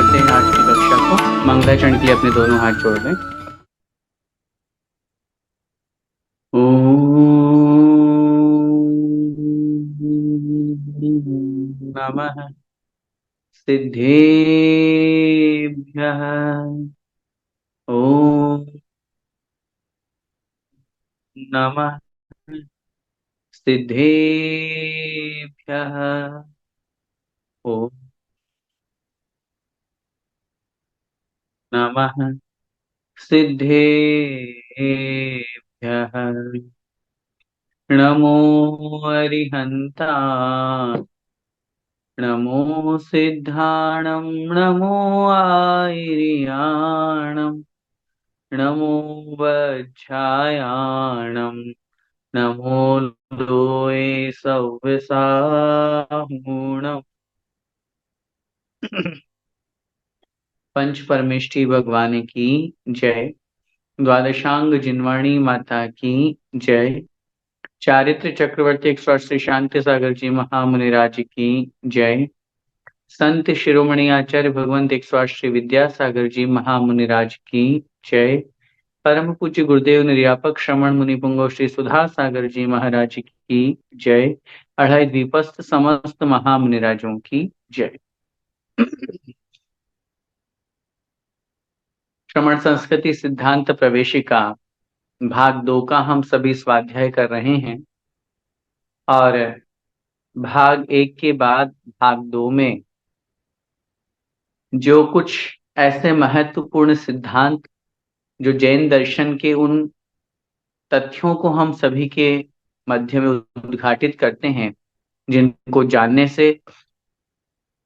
करते हैं आज की कक्षा को। मंगलाचरण के लिए अपने दोनों हाथ जोड़ लें। ओम नमः सिद्धेभ्यः। ओम नमः सिद्धेभ्यः। ओम नमः सिद्धेभ्यः। नमो अरिहन्ताय, नमो सिद्धाणं, नमो आयर्याणं, नमो वज्रायाणं, नमो लोये सव्यसाहुणम्। पंच परमेष्ठी भगवान की जय। द्वादशांग जिनवाणी माता की जय। चारित्र चक्रवर्ती एक श्री शांति सागर जी महामुनिराज की जय। संत शिरोमणि आचार्य भगवंत एक श्री विद्यासागर जी महामुनिराज की जय। परम पूज्य गुरुदेव निर्यापक श्रमण मुनि पुंगव श्री सुधा सागर जी महाराज की जय। अढ़ाई द्वीपस्थ समस्त महामुनिराजों की जय। श्रमण संस्कृति सिद्धांत प्रवेशिका भाग 2 का हम सभी स्वाध्याय कर रहे हैं और भाग 1 के बाद भाग 2 में जो कुछ ऐसे महत्वपूर्ण सिद्धांत जो जैन दर्शन के उन तथ्यों को हम सभी के मध्य में उद्घाटित करते हैं, जिनको जानने से,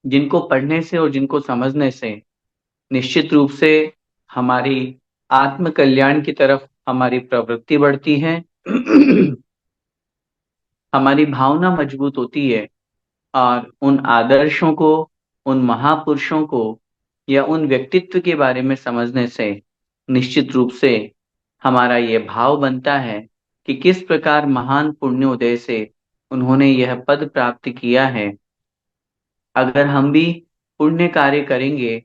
जिनको पढ़ने से और जिनको समझने से निश्चित रूप से हमारी आत्म कल्याण की तरफ हमारी प्रवृत्ति बढ़ती है। हमारी भावना मजबूत होती है और उन आदर्शों को, उन महापुरुषों को या उन व्यक्तित्व के बारे में समझने से निश्चित रूप से हमारा ये भाव बनता है कि किस प्रकार महान पुण्योदय से उन्होंने यह पद प्राप्त किया है। अगर हम भी पुण्य कार्य करेंगे,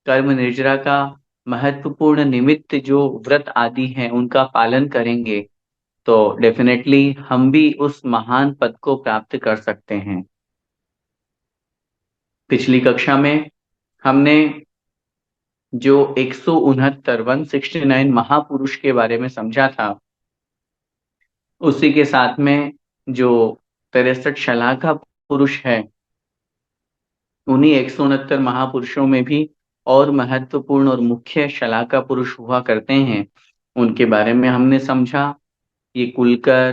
कर्म निर्जरा का महत्वपूर्ण निमित्त जो व्रत आदि हैं उनका पालन करेंगे, तो डेफिनेटली हम भी उस महान पद को प्राप्त कर सकते हैं। पिछली कक्षा में हमने जो 169 महापुरुष के बारे में समझा था, उसी के साथ में जो 63 शलाका पुरुष है, उन्हीं 169 महापुरुषों में भी और महत्वपूर्ण और मुख्य शलाका पुरुष हुआ करते हैं। उनके बारे में हमने समझा। ये कुलकर,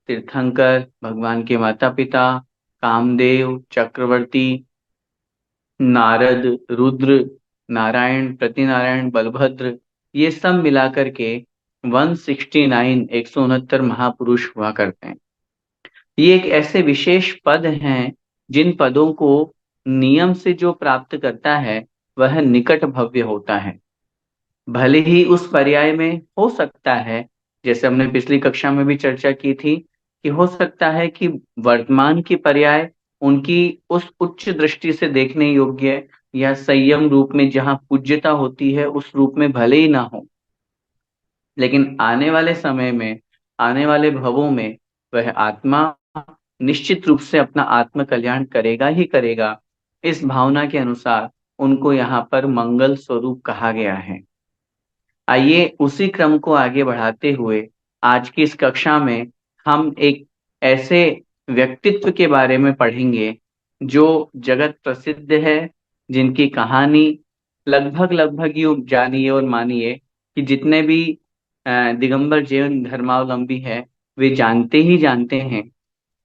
तीर्थंकर, भगवान के माता पिता, कामदेव, चक्रवर्ती, नारद, रुद्र, नारायण, प्रतिनारायण, बलभद्र, ये सब मिलाकर के 169 महापुरुष हुआ करते हैं। ये एक ऐसे विशेष पद हैं जिन पदों को नियम से जो प्राप्त करता है वह निकट भव्य होता है। भले ही उस पर्याय में हो सकता है, जैसे हमने पिछली कक्षा में भी चर्चा की थी, कि हो सकता है कि वर्तमान की पर्याय उनकी उस उच्च दृष्टि से देखने योग्य या संयम रूप में जहां पूज्यता होती है उस रूप में भले ही ना हो, लेकिन आने वाले समय में, आने वाले भवों में वह आत्मा निश्चित रूप से अपना आत्म कल्याण करेगा ही करेगा। इस भावना के अनुसार उनको यहाँ पर मंगल स्वरूप कहा गया है। आइए उसी क्रम को आगे बढ़ाते हुए आज की इस कक्षा में हम एक ऐसे व्यक्तित्व के बारे में पढ़ेंगे जो जगत प्रसिद्ध है, जिनकी कहानी लगभग लगभग यूं जानिए और मानिए कि जितने भी दिगंबर जैन धर्मावलंबी है वे जानते ही जानते हैं।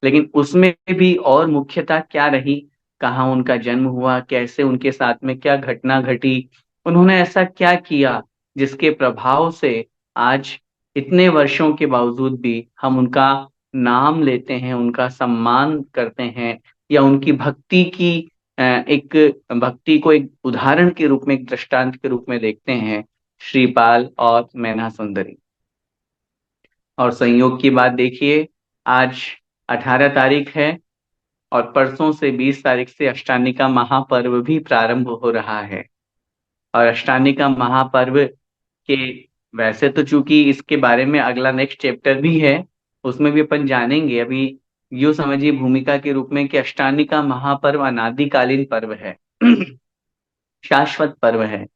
लेकिन उसमें भी और मुख्यता क्या रही, कहाँ उनका जन्म हुआ, कैसे उनके साथ में क्या घटना घटी, उन्होंने ऐसा क्या किया जिसके प्रभाव से आज इतने वर्षों के बावजूद भी हम उनका नाम लेते हैं, उनका सम्मान करते हैं या उनकी भक्ति की एक भक्ति को एक उदाहरण के रूप में, एक दृष्टांत के रूप में देखते हैं, श्रीपाल और मैना सुंदरी। और संयोग की बात देखिए, आज 18 तारीख है और परसों से 20 तारीख से अष्टानी का महापर्व भी प्रारंभ हो रहा है। और अष्टानिका महापर्व के, वैसे तो चूंकि इसके बारे में अगला नेक्स्ट चैप्टर भी है, उसमें भी अपन जानेंगे। अभी यूं समझिए भूमिका के रूप में कि अष्टानिका महापर्व अनादिकालीन पर्व है, शाश्वत पर्व है।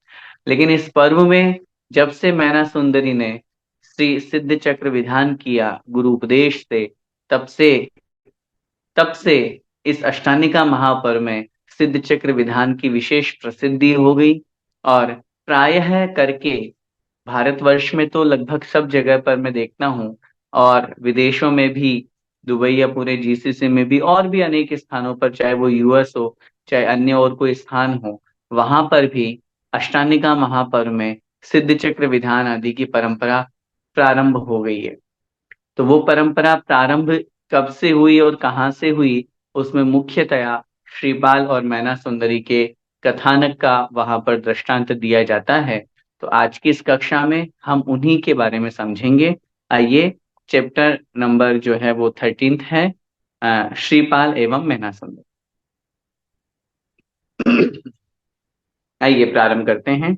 लेकिन इस पर्व में जब से मैना सुंदरी ने श्री सिद्ध चक्र विधान किया गुरु उपदेश से, तब से तब से इस अष्टानिका महापर्व में सिद्ध चक्र विधान की विशेष प्रसिद्धि हो गई। और प्रायः करके भारतवर्ष में तो लगभग सब जगह पर मैं देखता हूँ, और विदेशों में भी, दुबई या पूरे जीसीसी में भी, और भी अनेक स्थानों पर, चाहे वो यूएस हो, चाहे अन्य और कोई स्थान हो, वहां पर भी अष्टानिका महापर्व में सिद्ध चक्र विधान आदि की परंपरा प्रारंभ हो गई है। तो वो परंपरा प्रारंभ कब से हुई और कहाँ से हुई, उसमें मुख्यतया श्रीपाल और मैना सुंदरी के कथानक का वहां पर दृष्टांत दिया जाता है। तो आज की इस कक्षा में हम उन्हीं के बारे में समझेंगे। आइए, चैप्टर नंबर जो है वो 13 है, श्रीपाल एवं मैना सुंदरी। आइए प्रारंभ करते हैं।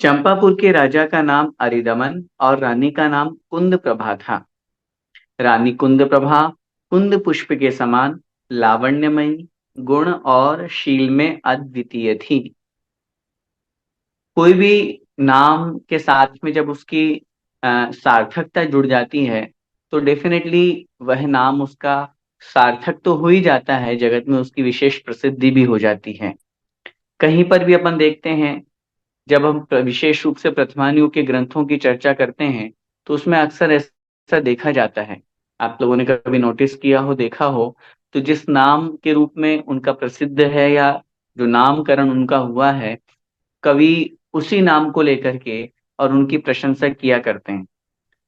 चंपापुर के राजा का नाम अरिदमन और रानी का नाम कुंद प्रभा था। रानी कुंद प्रभा कुंद पुष्प के समान लावण्यमयी, गुण और शील में अद्वितीय थी। कोई भी नाम के साथ में जब उसकी सार्थकता जुड़ जाती है, तो डेफिनेटली वह नाम उसका सार्थक तो हो ही जाता है, जगत में उसकी विशेष प्रसिद्धि भी हो जाती है। कहीं पर भी अपन देखते हैं, जब हम विशेष रूप से प्रथमानियों के ग्रंथों की चर्चा करते हैं, तो उसमें अक्सर ऐसा देखा जाता है, आप लोगों ने कभी नोटिस किया हो, देखा हो, तो जिस नाम के रूप में उनका प्रसिद्ध है या जो नामकरण उनका हुआ है, कवि उसी नाम को लेकर के और उनकी प्रशंसा किया करते हैं।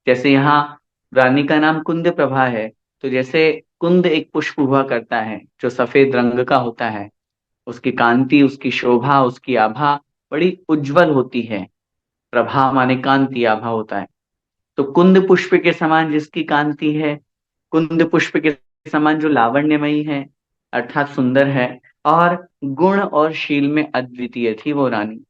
जैसे यहाँ रानी का नाम कुंद प्रभा है, तो जैसे कुंद एक पुष्प हुआ करता है जो सफेद रंग का होता है, उसकी कांति, उसकी शोभा, उसकी आभा बड़ी उज्जवल होती है। प्रभा माने कांति, आभा होता है। तो कुंद पुष्प के समान जिसकी कांति है, कुंद पुष्प के समान जो लावण्यमयी है, अर्थात सुंदर है, और गुण और शील में अद्वितीय थी वो रानी,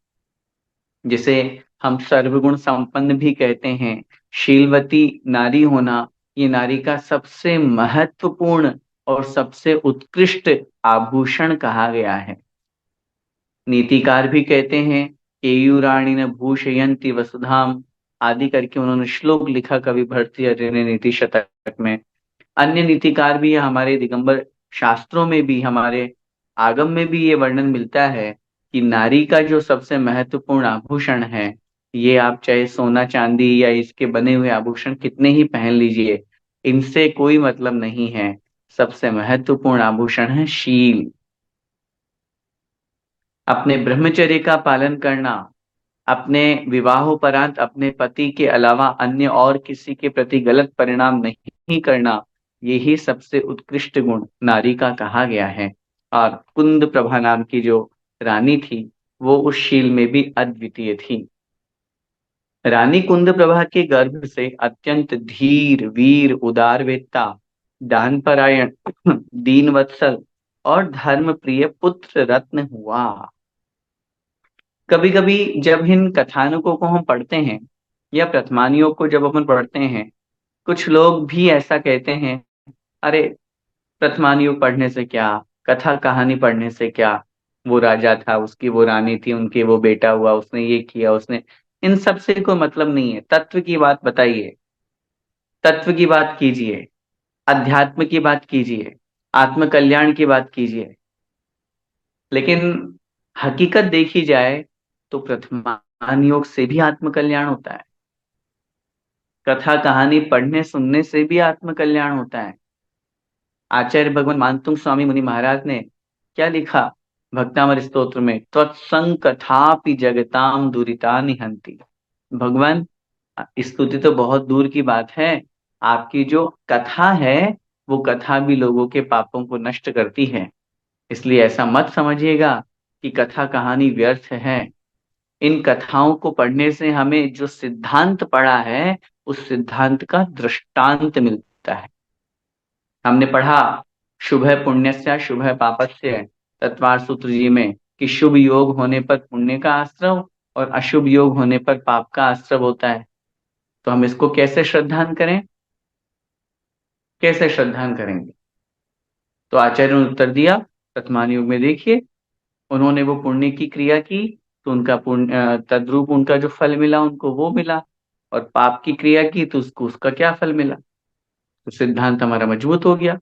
जिसे हम सर्वगुण संपन्न भी कहते हैं। शीलवती नारी होना, ये नारी का सबसे महत्वपूर्ण और सबसे उत्कृष्ट आभूषण कहा गया है। नीतिकार भी कहते हैं, केयूराणी न भूषयंती वसुधाम आदि करके उन्होंने श्लोक लिखा कवि भर्तृहरि ने नीति शतक में। अन्य नीतिकार भी, हमारे दिगंबर शास्त्रों में भी, हमारे आगम में भी ये वर्णन मिलता है कि नारी का जो सबसे महत्वपूर्ण आभूषण है, ये आप चाहे सोना चांदी या इसके बने हुए आभूषण कितने ही पहन लीजिए, इनसे कोई मतलब नहीं है। सबसे महत्वपूर्ण आभूषण है शील। अपने ब्रह्मचर्य का पालन करना, अपने विवाहोपरांत अपने पति के अलावा अन्य और किसी के प्रति गलत परिणाम नहीं करना, यही सबसे उत्कृष्ट गुण नारी का कहा गया है। और कुंद प्रभा नाम की जो रानी थी, वो उस शील में भी अद्वितीय थी। रानी कुंद प्रभा के गर्भ से अत्यंत धीर, वीर, उदारवेत्ता, दानपरायण, दीन वत्सल और धर्म प्रिय पुत्र रत्न हुआ। कभी कभी जब इन कथानकों को हम पढ़ते हैं या प्रथमानियों को जब अपन पढ़ते हैं, कुछ लोग भी ऐसा कहते हैं, अरे प्रथमानियों पढ़ने से क्या, कथा कहानी पढ़ने से क्या, वो राजा था, उसकी वो रानी थी, उनके वो बेटा हुआ, उसने ये किया, उसने, इन सब से कोई मतलब नहीं है। तत्व की बात बताइए, तत्व की बात कीजिए, अध्यात्म की बात कीजिए, आत्म कल्याण की बात कीजिए। लेकिन हकीकत देखी जाए तो प्रथमान योग से भी आत्म कल्याण होता है, कथा कहानी पढ़ने सुनने से भी आत्म कल्याण होता है। आचार्य भगवान मानतुंग स्वामी मुनि महाराज ने क्या लिखा भक्तामर स्तोत्र में, त्वत्संग कथापि जगताम दुरिता निहंति। भगवान, स्तुति तो बहुत दूर की बात है, आपकी जो कथा है वो कथा भी लोगों के पापों को नष्ट करती है। इसलिए ऐसा मत समझिएगा कि कथा कहानी व्यर्थ है। इन कथाओं को पढ़ने से हमें जो सिद्धांत पढ़ा है, उस सिद्धांत का दृष्टांत मिलता है। हमने पढ़ा शुभ पुण्यस्य शुभ पापस्य तत्वार सूत्र जी में, कि शुभ योग होने पर पुण्य का आश्रव और अशुभ योग होने पर पाप का आश्रव होता है। तो हम इसको कैसे श्रद्धान करें, कैसे श्रद्धान करेंगे? तो आचार्य ने उत्तर दिया, वर्तमान युग में देखिए, उन्होंने वो पुण्य की क्रिया की तो उनका पुण्य तद्रूप उनका जो फल मिला उनको वो मिला, और पाप की क्रिया की तो उसको उसका क्या फल मिला। तो सिद्धांत हमारा मजबूत हो गया।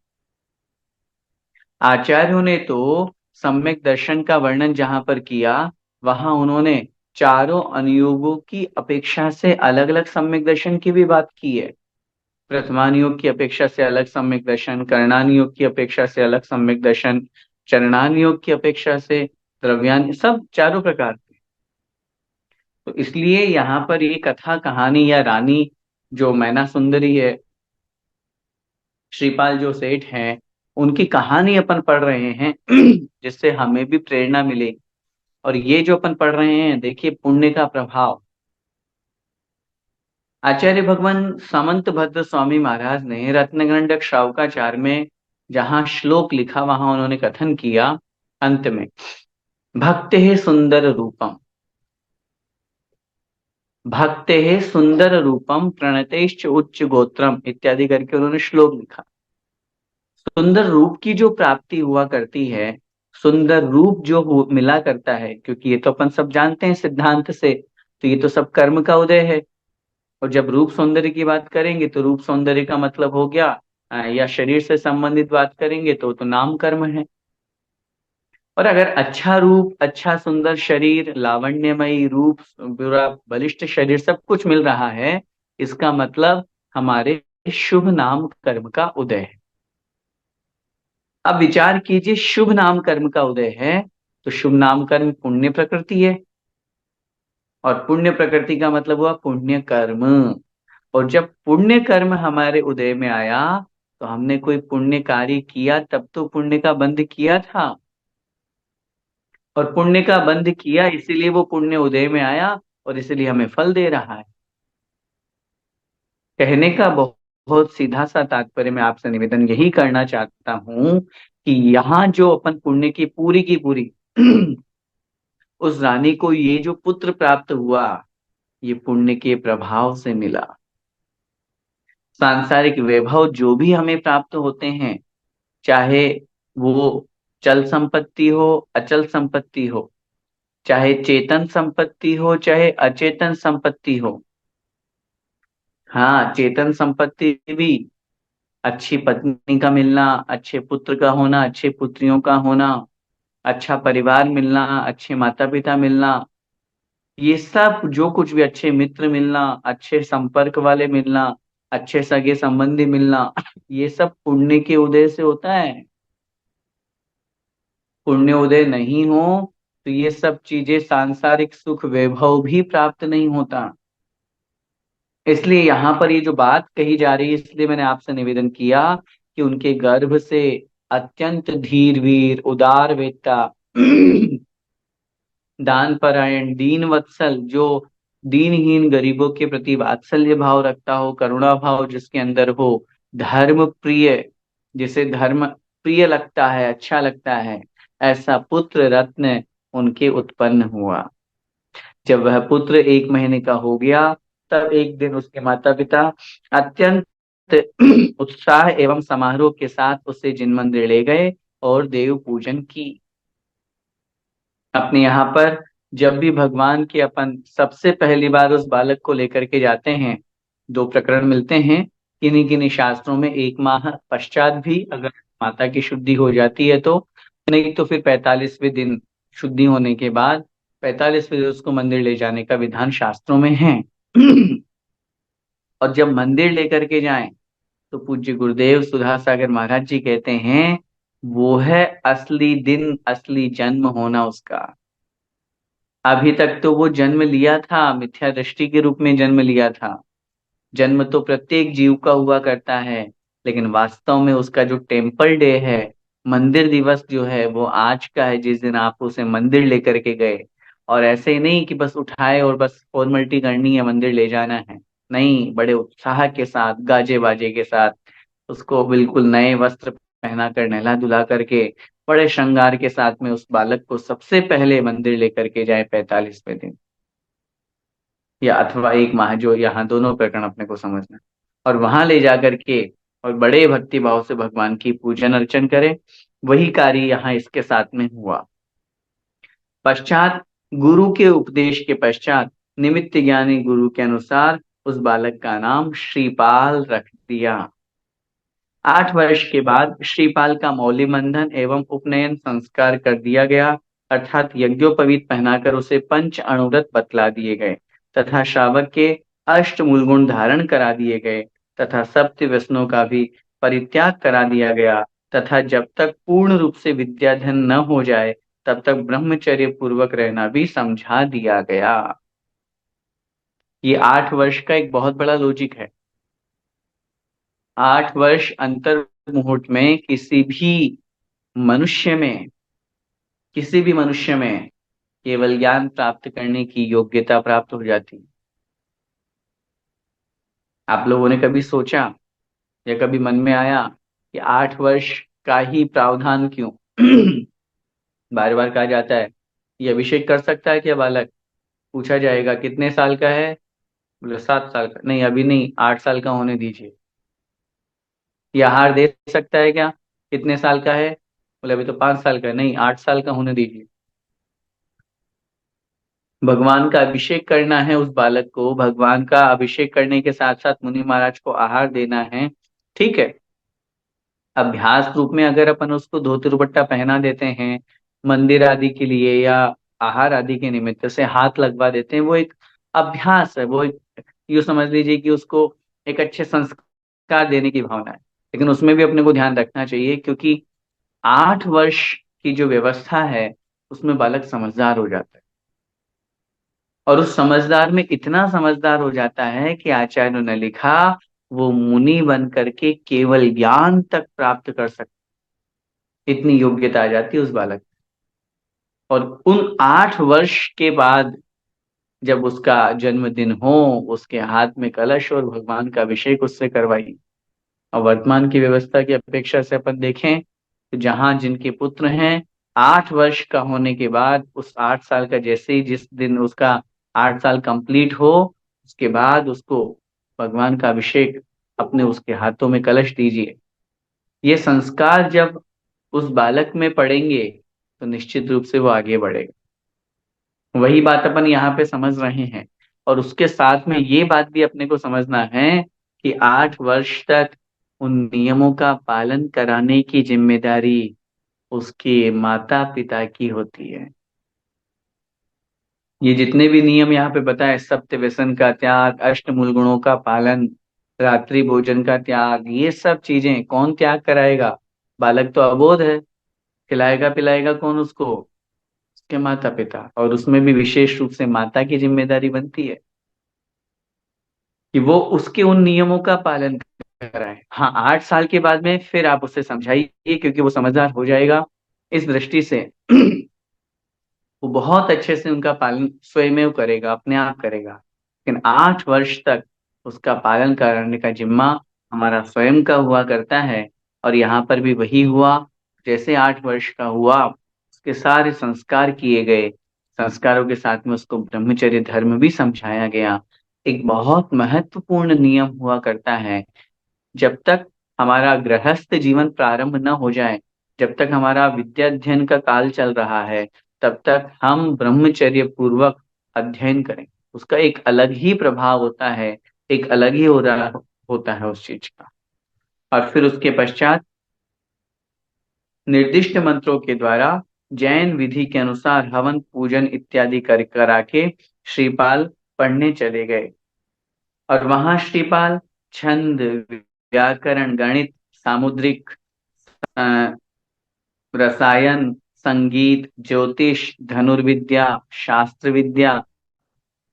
आचार्यों ने तो सम्यक दर्शन का वर्णन जहां पर किया, वहां उन्होंने चारों अनुयोगों की अपेक्षा से अलग अलग सम्यक दर्शन की भी बात की है। प्रथमान योग की अपेक्षा से अलग सम्यक दर्शन, करणान योग की अपेक्षा से अलग सम्यक दर्शन, चरणान योग की अपेक्षा से, द्रव्यान, सब चारों प्रकार के। तो इसलिए यहाँ पर ये कथा कहानी या रानी जो मैना सुंदरी है, श्रीपाल जो सेठ हैं, उनकी कहानी अपन पढ़ रहे हैं जिससे हमें भी प्रेरणा मिले। और ये जो अपन पढ़ रहे हैं, देखिए पुण्य का प्रभाव। आचार्य भगवान समंत भद्र स्वामी महाराज ने रत्नगंडक श्रावकाचार में जहां श्लोक लिखा, वहां उन्होंने कथन किया अंत में, भक्ते सुंदर रूपम, भक्ते सुंदर रूपम प्रणतेश्च उच्च गोत्रम इत्यादि करके उन्होंने श्लोक लिखा। सुंदर रूप की जो प्राप्ति हुआ करती है, सुंदर रूप जो मिला करता है, क्योंकि ये तो अपन सब जानते हैं सिद्धांत से, तो ये तो सब कर्म का उदय है। और जब रूप सौंदर्य की बात करेंगे तो रूप सौंदर्य का मतलब हो गया या शरीर से संबंधित बात करेंगे तो नाम कर्म है। और अगर अच्छा रूप, अच्छा सुंदर शरीर, लावण्यमयी रूप, पूरा बलिष्ठ शरीर, सब कुछ मिल रहा है, इसका मतलब हमारे शुभ नाम कर्म का उदय है। अब विचार कीजिए, शुभ नाम कर्म का उदय है तो शुभ नाम कर्म पुण्य प्रकृति है, और पुण्य प्रकृति का मतलब हुआ पुण्य कर्म। और जब पुण्य कर्म हमारे उदय में आया तो हमने कोई पुण्य कार्य किया, तब तो पुण्य का बंध किया था, और पुण्य का बंध किया इसीलिए वो पुण्य उदय में आया, और इसीलिए हमें फल दे रहा है। कहने का बहुत सीधा सा तात्पर्य मैं आपसे निवेदन यही करना चाहता हूं कि यहाँ जो अपन पुण्य की पूरी उस रानी को ये जो पुत्र प्राप्त हुआ, ये पुण्य के प्रभाव से मिला। सांसारिक वैभव जो भी हमें प्राप्त होते हैं, चाहे वो चल संपत्ति हो, अचल संपत्ति हो, चाहे चेतन संपत्ति हो, चाहे अचेतन संपत्ति हो। हाँ, चेतन संपत्ति भी, अच्छी पत्नी का मिलना, अच्छे पुत्र का होना, अच्छे पुत्रियों का होना, अच्छा परिवार मिलना, अच्छे माता पिता मिलना, ये सब जो कुछ भी, अच्छे मित्र मिलना, अच्छे संपर्क वाले मिलना, अच्छे सगे संबंधी मिलना, ये सब पुण्य के उदय से होता है। पुण्य उदय नहीं हो तो ये सब चीजें, सांसारिक सुख वैभव भी प्राप्त नहीं होता। इसलिए यहाँ पर ये जो बात कही जा रही है, इसलिए मैंने आपसे निवेदन किया कि उनके गर्भ से अत्यंत धीर वीर, उदार वेत्ता, दान परायण, दीन वत्सल, जो दीनहीन गरीबों के प्रति वात्सल्य भाव रखता हो, करुणा भाव जिसके अंदर हो, धर्म प्रिय, जिसे धर्म प्रिय लगता है, अच्छा लगता है, ऐसा पुत्र रत्न उनके उत्पन्न हुआ। जब वह पुत्र 1 महीने का हो गया, तब एक दिन उसके माता पिता अत्यंत उत्साह एवं समारोह के साथ उसे जिन मंदिर ले गए और देव पूजन की। अपने यहाँ पर जब भी भगवान के अपन सबसे पहली बार उस बालक को लेकर के जाते हैं, 2 प्रकरण मिलते हैं किन्हीं किन्हीं शास्त्रों में, 1 माह पश्चात भी अगर माता की शुद्धि हो जाती है तो, नहीं तो फिर 45वें दिन शुद्धि होने के बाद 45वें दिन उसको मंदिर ले जाने का विधान शास्त्रों में है। और जब मंदिर लेकर के जाएं तो पूज्य गुरुदेव सुधा सागर महाराज जी कहते हैं, वो है असली दिन, असली जन्म होना उसका। अभी तक तो वो जन्म लिया था, मिथ्या दृष्टि के रूप में जन्म लिया था। जन्म तो प्रत्येक जीव का हुआ करता है, लेकिन वास्तव में उसका जो टेम्पल डे है, मंदिर दिवस जो है, वो आज का है, जिस दिन आप उसे मंदिर लेकर के गए। और ऐसे ही नहीं कि बस उठाए और बस फॉर्मेलिटी करनी है, मंदिर ले जाना है। नहीं, बड़े उत्साह के साथ, गाजे बाजे के साथ उसको बिल्कुल नए वस्त्र पहना कर, नहला धुला करके बड़े श्रृंगार के साथ में उस बालक को सबसे पहले मंदिर लेकर के जाए 45वें दिन, या अथवा 1 माह, जो यहाँ दोनों प्रकरण अपने को समझना, और वहां ले जाकर के और बड़े भक्ति भाव से भगवान की पूजन अर्चन करे। वही कार्य यहाँ इसके साथ में हुआ। पश्चात गुरु के उपदेश के पश्चात निमित्त ज्ञानी गुरु के अनुसार उस बालक का नाम श्रीपाल रख दिया। 8 वर्ष के बाद श्रीपाल का मौलिबंधन एवं उपनयन संस्कार कर दिया गया, अर्थात यज्ञोपवीत पहनाकर उसे पंच अणुव्रत बतला दिए गए तथा श्रावक के अष्ट मूल गुण धारण करा दिए गए तथा सप्त व्यसनों का भी परित्याग करा दिया गया तथा जब तक पूर्ण रूप से विद्याधन न हो जाए तब तक ब्रह्मचर्य पूर्वक रहना भी समझा दिया गया। ये 8 वर्ष का एक बहुत बड़ा लॉजिक है। 8 वर्ष अंतर मुहूर्त में मनुष्य में किसी भी मनुष्य में केवल ज्ञान प्राप्त करने की योग्यता प्राप्त हो जाती है। आप लोगों ने कभी सोचा या कभी मन में आया कि 8 वर्ष का ही प्रावधान क्यों? बार बार कहा जाता है ये अभिषेक कर सकता है क्या बालक? पूछा जाएगा कितने साल का है, बोले 7 साल का। नहीं, अभी नहीं, 8 साल का होने दीजिए। ये आहार दे सकता है क्या? कितने साल का है? बोले अभी तो 5 साल का है। नहीं, 8 साल का होने दीजिए। भगवान का अभिषेक करना है उस बालक को, भगवान का अभिषेक करने के साथ साथ मुनि महाराज को आहार देना है, ठीक है। अभ्यास रूप में अगर अपन उसको धोती दुपट्टा पहना देते हैं मंदिर आदि के लिए या आहार आदि के निमित्त से हाथ लगवा देते हैं, वो एक अभ्यास है, वो एक, यूँ समझ लीजिए कि उसको एक अच्छे संस्कार देने की भावना है। लेकिन उसमें भी अपने को ध्यान रखना चाहिए, क्योंकि 8 वर्ष की जो व्यवस्था है उसमें बालक समझदार हो जाता है, और उस समझदार में इतना समझदार हो जाता है कि आचार्यों ने लिखा वो मुनि बन करके केवल ज्ञान तक प्राप्त कर सकता, इतनी योग्यता आ जाती है उस बालक। और उन 8 वर्ष के बाद जब उसका जन्मदिन हो, उसके हाथ में कलश और भगवान का अभिषेक उससे करवाई। और वर्तमान की व्यवस्था की अपेक्षा से अपन देखें तो जहां जिनके पुत्र हैं, 8 वर्ष का होने के बाद उस 8 साल का, जैसे ही जिस दिन उसका 8 साल कंप्लीट हो उसके बाद उसको भगवान का अभिषेक अपने उसके हाथों में कलश दीजिए। ये संस्कार जब उस बालक में पड़ेंगे तो निश्चित रूप से वो आगे बढ़ेगा। वही बात अपन यहाँ पे समझ रहे हैं। और उसके साथ में ये बात भी अपने को समझना है कि 8 वर्ष तक उन नियमों का पालन कराने की जिम्मेदारी उसके माता पिता की होती है। ये जितने भी नियम यहाँ पे बताए, सप्त व्यसन का त्याग, अष्ट मूल गुणों का पालन, रात्रि भोजन का त्याग, ये सब चीजें कौन त्याग कराएगा? बालक तो अबोध है, खिलाएगा पिलाएगा कौन उसको? उसके माता पिता। और उसमें भी विशेष रूप से माता की जिम्मेदारी बनती है कि वो उसके उन नियमों का पालन कराए। हाँ, 8 साल के बाद में फिर आप उसे समझाइए, क्योंकि वो समझदार हो जाएगा इस दृष्टि से। वो बहुत अच्छे से उनका पालन स्वयं करेगा, अपने आप करेगा। लेकिन 8 वर्ष तक उसका पालन कराने का जिम्मा हमारा स्वयं का हुआ करता है। और यहाँ पर भी वही हुआ। जैसे 8 वर्ष का हुआ उसके सारे संस्कार किए गए, संस्कारों के साथ में उसको ब्रह्मचर्य धर्म भी समझाया गया। एक बहुत महत्वपूर्ण नियम हुआ करता है, जब तक हमारा गृहस्थ जीवन प्रारंभ न हो जाए, जब तक हमारा विद्याध्ययन का काल चल रहा है, तब तक हम ब्रह्मचर्य पूर्वक अध्ययन करें। उसका एक अलग ही प्रभाव होता है, एक अलग ही हो रहा होता है उस चीज का। और फिर उसके पश्चात निर्दिष्ट मंत्रों के द्वारा जैन विधि के अनुसार हवन पूजन इत्यादि कर करा के श्रीपाल पढ़ने चले गए। और वहां श्रीपाल छंद, व्याकरण, गणित, सामुद्रिक, अ, रसायन, संगीत, ज्योतिष, धनुर्विद्या, शास्त्र विद्या,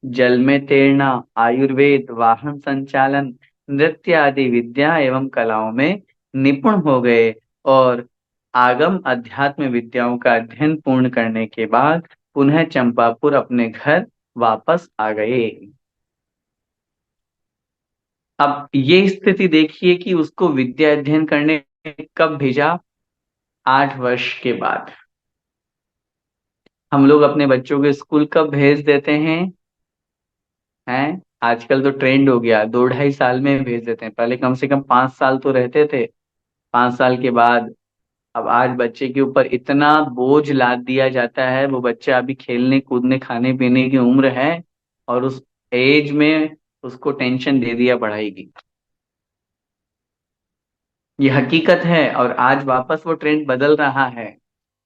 जल में तैरना, आयुर्वेद, वाहन संचालन, नृत्य आदि विद्या एवं कलाओं में निपुण हो गए। और आगम अध्यात्म विद्याओं का अध्ययन पूर्ण करने के बाद पुनः चंपापुर अपने घर वापस आ गए। अब ये स्थिति देखिए कि उसको विद्या अध्ययन करने कब भेजा? 8 वर्ष के बाद। हम लोग अपने बच्चों को स्कूल कब भेज देते हैं? आजकल तो ट्रेंड हो गया, 2 ढाई साल में भेज देते हैं। पहले कम से कम 5 साल तो रहते थे। 5 साल के बाद अब आज बच्चे के ऊपर इतना बोझ लाद दिया जाता है। वो बच्चा अभी खेलने कूदने खाने पीने की उम्र है, और उस एज में उसको टेंशन दे दिया पढ़ाई की। ये हकीकत है, और आज वापस वो ट्रेंड बदल रहा है।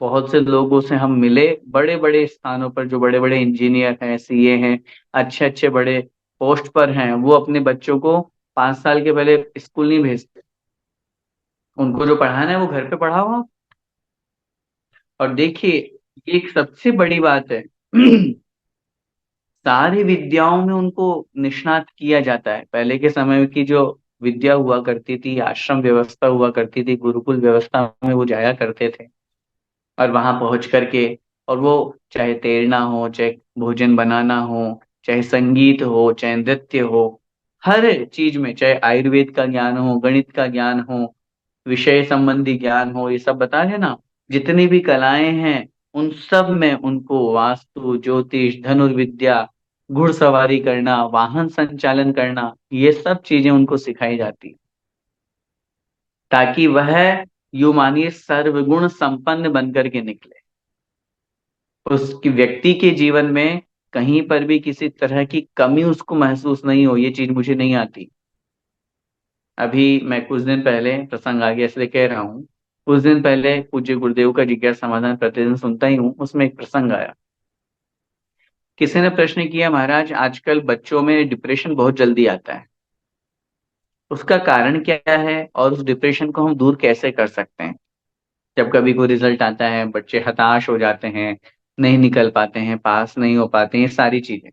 बहुत से लोगों से हम मिले बड़े बड़े स्थानों पर, जो बड़े बड़े इंजीनियर हैं, सीए हैं, अच्छे अच्छे बड़े पोस्ट पर हैं, वो अपने बच्चों को 5 साल के पहले स्कूल नहीं भेजते। उनको जो पढ़ाना है वो घर पे पढ़ाओ आप। और देखिए, ये एक सबसे बड़ी बात है। सारी विद्याओं में उनको निष्णात किया जाता है। पहले के समय की जो विद्या हुआ करती थी, आश्रम व्यवस्था हुआ करती थी, गुरुकुल व्यवस्था में वो जाया करते थे। और वहां पहुंच करके, और वो चाहे तैरना हो, चाहे भोजन बनाना हो, चाहे संगीत हो, चाहे नृत्य हो, हर चीज में, चाहे आयुर्वेद का ज्ञान हो, गणित का ज्ञान हो, विषय संबंधी ज्ञान हो, ये सब बता है ना, जितनी भी कलाएं हैं, उन सब में उनको वास्तु, ज्योतिष, धनुर्विद्या, घुड़सवारी करना, वाहन संचालन करना, ये सब चीजें उनको सिखाई जाती, ताकि वह, यू मानिए, सर्वगुण संपन्न बनकर के निकले। उसकी व्यक्ति के जीवन में कहीं पर भी किसी तरह की कमी उसको महसूस नहीं हो, ये चीज मुझे नहीं आती। अभी मैं कुछ दिन पहले, प्रसंग आ गया इसलिए कह रहा हूँ, कुछ दिन पहले पूज्य गुरुदेव का जिज्ञासा समाधान प्रतिदिन सुनता ही हूँ, उसमें एक प्रसंग आया। किसी ने प्रश्न किया, महाराज आजकल बच्चों में डिप्रेशन बहुत जल्दी आता है, उसका कारण क्या है, और उस डिप्रेशन को हम दूर कैसे कर सकते हैं? जब कभी कोई रिजल्ट आता है, बच्चे हताश हो जाते हैं, नहीं निकल पाते हैं, पास नहीं हो पाते हैं, ये सारी चीजें।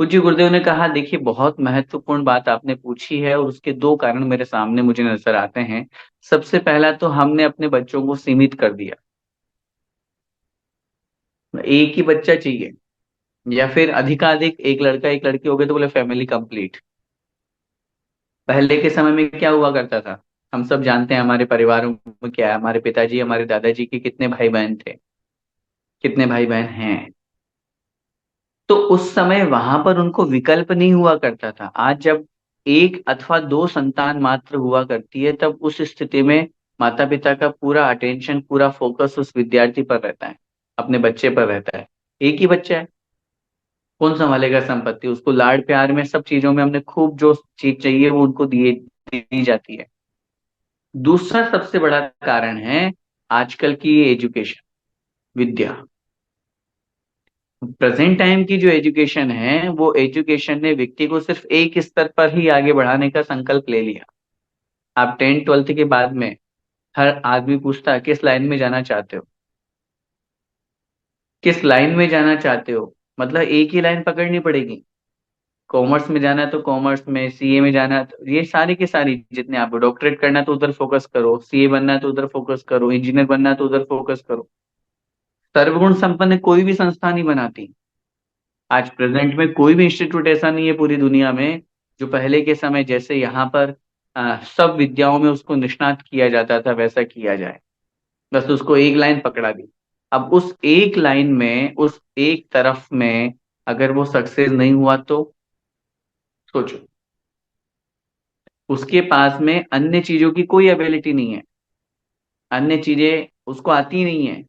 पूज्य गुरुदेव ने कहा, देखिए बहुत महत्वपूर्ण बात आपने पूछी है, और उसके दो कारण मेरे सामने मुझे नजर आते हैं। सबसे पहला तो हमने अपने बच्चों को सीमित कर दिया। एक ही बच्चा चाहिए, या फिर अधिकाधिक एक लड़का एक लड़की हो गए तो बोले फैमिली कंप्लीट। पहले के समय में क्या हुआ करता था? हम सब जानते हैं हमारे परिवारों में क्या है, हमारे पिताजी, हमारे दादाजी के कितने भाई बहन थे, कितने भाई बहन हैं। तो उस समय वहां पर उनको विकल्प नहीं हुआ करता था। आज जब एक अथवा दो संतान मात्र हुआ करती है, तब उस स्थिति में माता पिता का पूरा अटेंशन, पूरा फोकस उस विद्यार्थी पर रहता है, अपने बच्चे पर रहता है। एक ही बच्चा है, कौन संभालेगा संपत्ति? उसको लाड प्यार में, सब चीजों में हमने खूब जो चीज चाहिए वो उनको दिए दी जाती है। दूसरा सबसे बड़ा कारण है आजकल की एजुकेशन, विद्या। प्रेजेंट टाइम की जो एजुकेशन है, वो एजुकेशन ने व्यक्ति को सिर्फ एक स्तर पर ही आगे बढ़ाने का संकल्प ले लिया। आप 10th 12th के बाद में हर आदमी पूछता है, किस लाइन में जाना चाहते हो, किस लाइन में जाना चाहते हो? मतलब एक ही लाइन पकड़नी पड़ेगी। कॉमर्स में जाना है तो कॉमर्स में, सीए में जाना है तो ये सारी की सारी, जितने आपको डॉक्टरेट करना है तो उधर फोकस करो, सीए बनना है तो उधर फोकस करो, इंजीनियर बनना है तो उधर फोकस करो। सर्वगुण संपन्न कोई भी संस्था नहीं बनाती। आज प्रेजेंट में कोई भी इंस्टीट्यूट ऐसा नहीं है पूरी दुनिया में जो पहले के समय जैसे यहाँ पर सब विद्याओं में उसको निष्णात किया जाता था वैसा किया जाए। बस उसको एक लाइन पकड़ा दी। अब उस एक लाइन में, उस एक तरफ में अगर वो सक्सेस नहीं हुआ तो सोचो, उसके पास में अन्य चीजों की कोई एबिलिटी नहीं है, अन्य चीजें उसको आती ही नहीं है।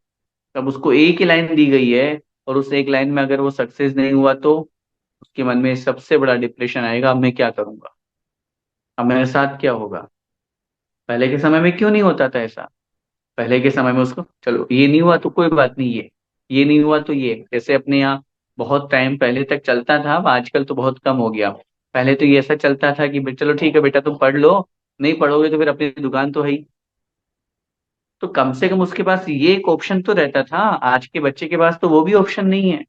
अब उसको एक ही लाइन दी गई है, और उस एक लाइन में अगर वो सक्सेस नहीं हुआ तो उसके मन में सबसे बड़ा डिप्रेशन आएगा, अब मैं क्या करूंगा, अब मेरे साथ क्या होगा? पहले के समय में क्यों नहीं होता था ऐसा? पहले के समय में उसको, चलो ये नहीं हुआ तो कोई बात नहीं, ये नहीं हुआ तो ये, जैसे अपने यहाँ बहुत टाइम पहले तक चलता था, अब आजकल तो बहुत कम हो गया। पहले तो ये ऐसा चलता था कि चलो ठीक है बेटा तुम पढ़ लो, नहीं पढ़ोगे तो फिर अपनी दुकान तो है ही। तो कम से कम उसके पास ये एक ऑप्शन तो रहता था। आज के बच्चे के पास तो वो भी ऑप्शन नहीं है।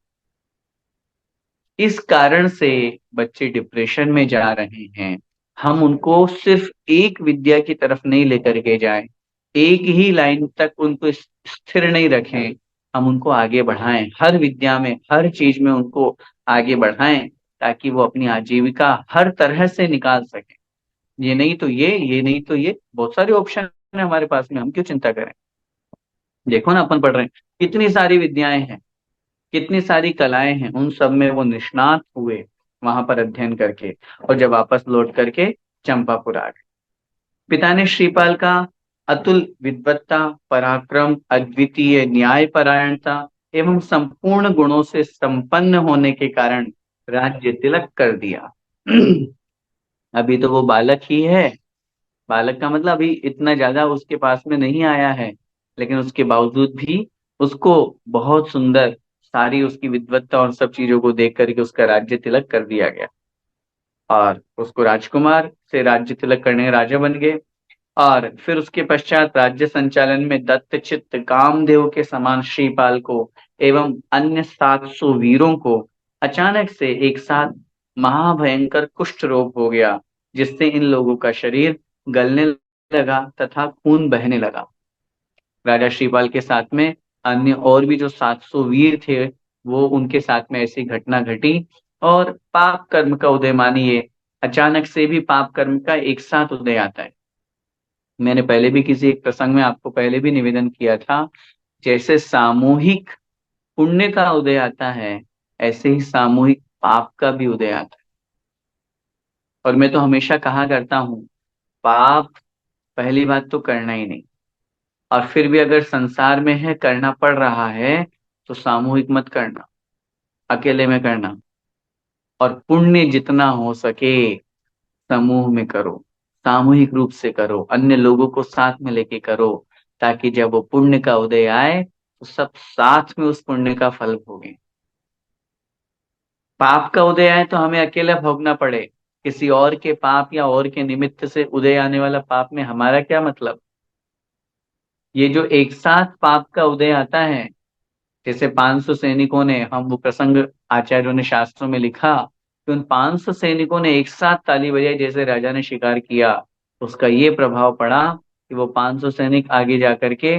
इस कारण से बच्चे डिप्रेशन में जा रहे हैं। हम उनको सिर्फ एक विद्या की तरफ नहीं लेकर के जाएं, एक ही लाइन तक उनको स्थिर नहीं रखें। हम उनको आगे बढ़ाएं, हर विद्या में, हर चीज में उनको आगे बढ़ाएं, ताकि वो अपनी आजीविका हर तरह से निकाल सकें। ये नहीं तो ये नहीं तो ये, बहुत सारे ऑप्शन है हमारे पास में, हम क्यों चिंता करें? देखो ना, अपन पढ़ रहे हैं, कितनी सारी विद्याएं हैं, कितनी सारी कलाएं हैं, उन सब में वो निष्णात हुए वहां पर अध्ययन करके, और जब वापस लौट करके चंपापुर आ गए। पिता ने श्रीपाल का अतुल विद्वत्ता, पराक्रम, अद्वितीय न्याय परायणता एवं संपूर्ण गुणों से संपन्न होने के कारण राज्य तिलक कर दिया। अभी तो वो बालक ही है, बालक का मतलब अभी इतना ज्यादा उसके पास में नहीं आया है, लेकिन उसके बावजूद भी उसको बहुत सुंदर सारी उसकी विद्वत्ता और सब चीजों को देख करके उसका राज्य तिलक कर दिया गया, और उसको राजकुमार से राज्य तिलक करने राजा बन गए। और फिर उसके पश्चात राज्य संचालन में दत्तचित्त कामदेव के समान श्रीपाल को एवं अन्य 700 वीरों को अचानक से एक साथ महाभयंकर कुष्ठ रोग हो गया, जिससे इन लोगों का शरीर गलने लगा तथा खून बहने लगा। राजा श्रीपाल के साथ में अन्य और भी जो 700 वीर थे, वो उनके साथ में ऐसी घटना घटी, और पाप कर्म का उदय मानिए, अचानक से भी पाप कर्म का एक साथ उदय आता है। मैंने पहले भी किसी एक प्रसंग में आपको पहले भी निवेदन किया था, जैसे सामूहिक पुण्य का उदय आता है, ऐसे ही सामूहिक पाप का भी उदय आता है। और मैं तो हमेशा कहा करता हूँ, पाप पहली बात तो करना ही नहीं, और फिर भी अगर संसार में है करना पड़ रहा है, तो सामूहिक मत करना, अकेले में करना। और पुण्य जितना हो सके समूह में करो, सामूहिक रूप से करो, अन्य लोगों को साथ में लेके करो, ताकि जब वो पुण्य का उदय आए तो सब साथ में उस पुण्य का फल भोगें। पाप का उदय आए तो हमें अकेला भोगना पड़े, किसी और के पाप या और के निमित्त से उदय आने वाला पाप में हमारा क्या मतलब। ये जो एक साथ पाप का उदय आता है, जैसे 500 सैनिकों ने, हम वो प्रसंग आचार्यों ने शास्त्रों में लिखा कि उन 500 सैनिकों ने एक साथ ताली बजाई जैसे राजा ने शिकार किया, उसका ये प्रभाव पड़ा कि वो 500 सैनिक आगे जाकर के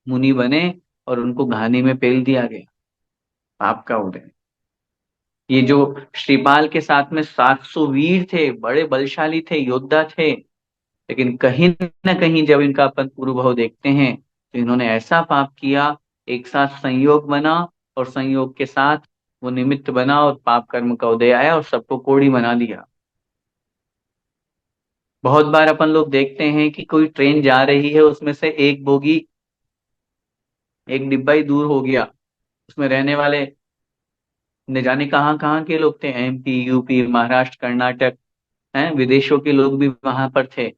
मुनि बने, और उनको घानी में पेल दिया गया। पाप का उदय। ये जो श्रीपाल के साथ में 700 वीर थे, बड़े बलशाली थे, योद्धा थे, लेकिन कहीं न कहीं जब इनका अपन पूर्व भाव देखते हैं, तो इन्होंने ऐसा पाप किया, एक साथ संयोग बना, और संयोग के साथ वो निमित्त बना, और पाप कर्म का उदय आया और सबको कोढ़ी बना दिया। बहुत बार अपन लोग देखते हैं कि कोई ट्रेन जा रही है, उसमें से एक बोगी, एक डिब्बा ही दूर हो गया, उसमें रहने वाले न जाने कहाँ कहाँ के लोग थे, एमपी, यूपी, महाराष्ट्र, कर्नाटक, हैं, विदेशों के लोग भी वहां पर थे,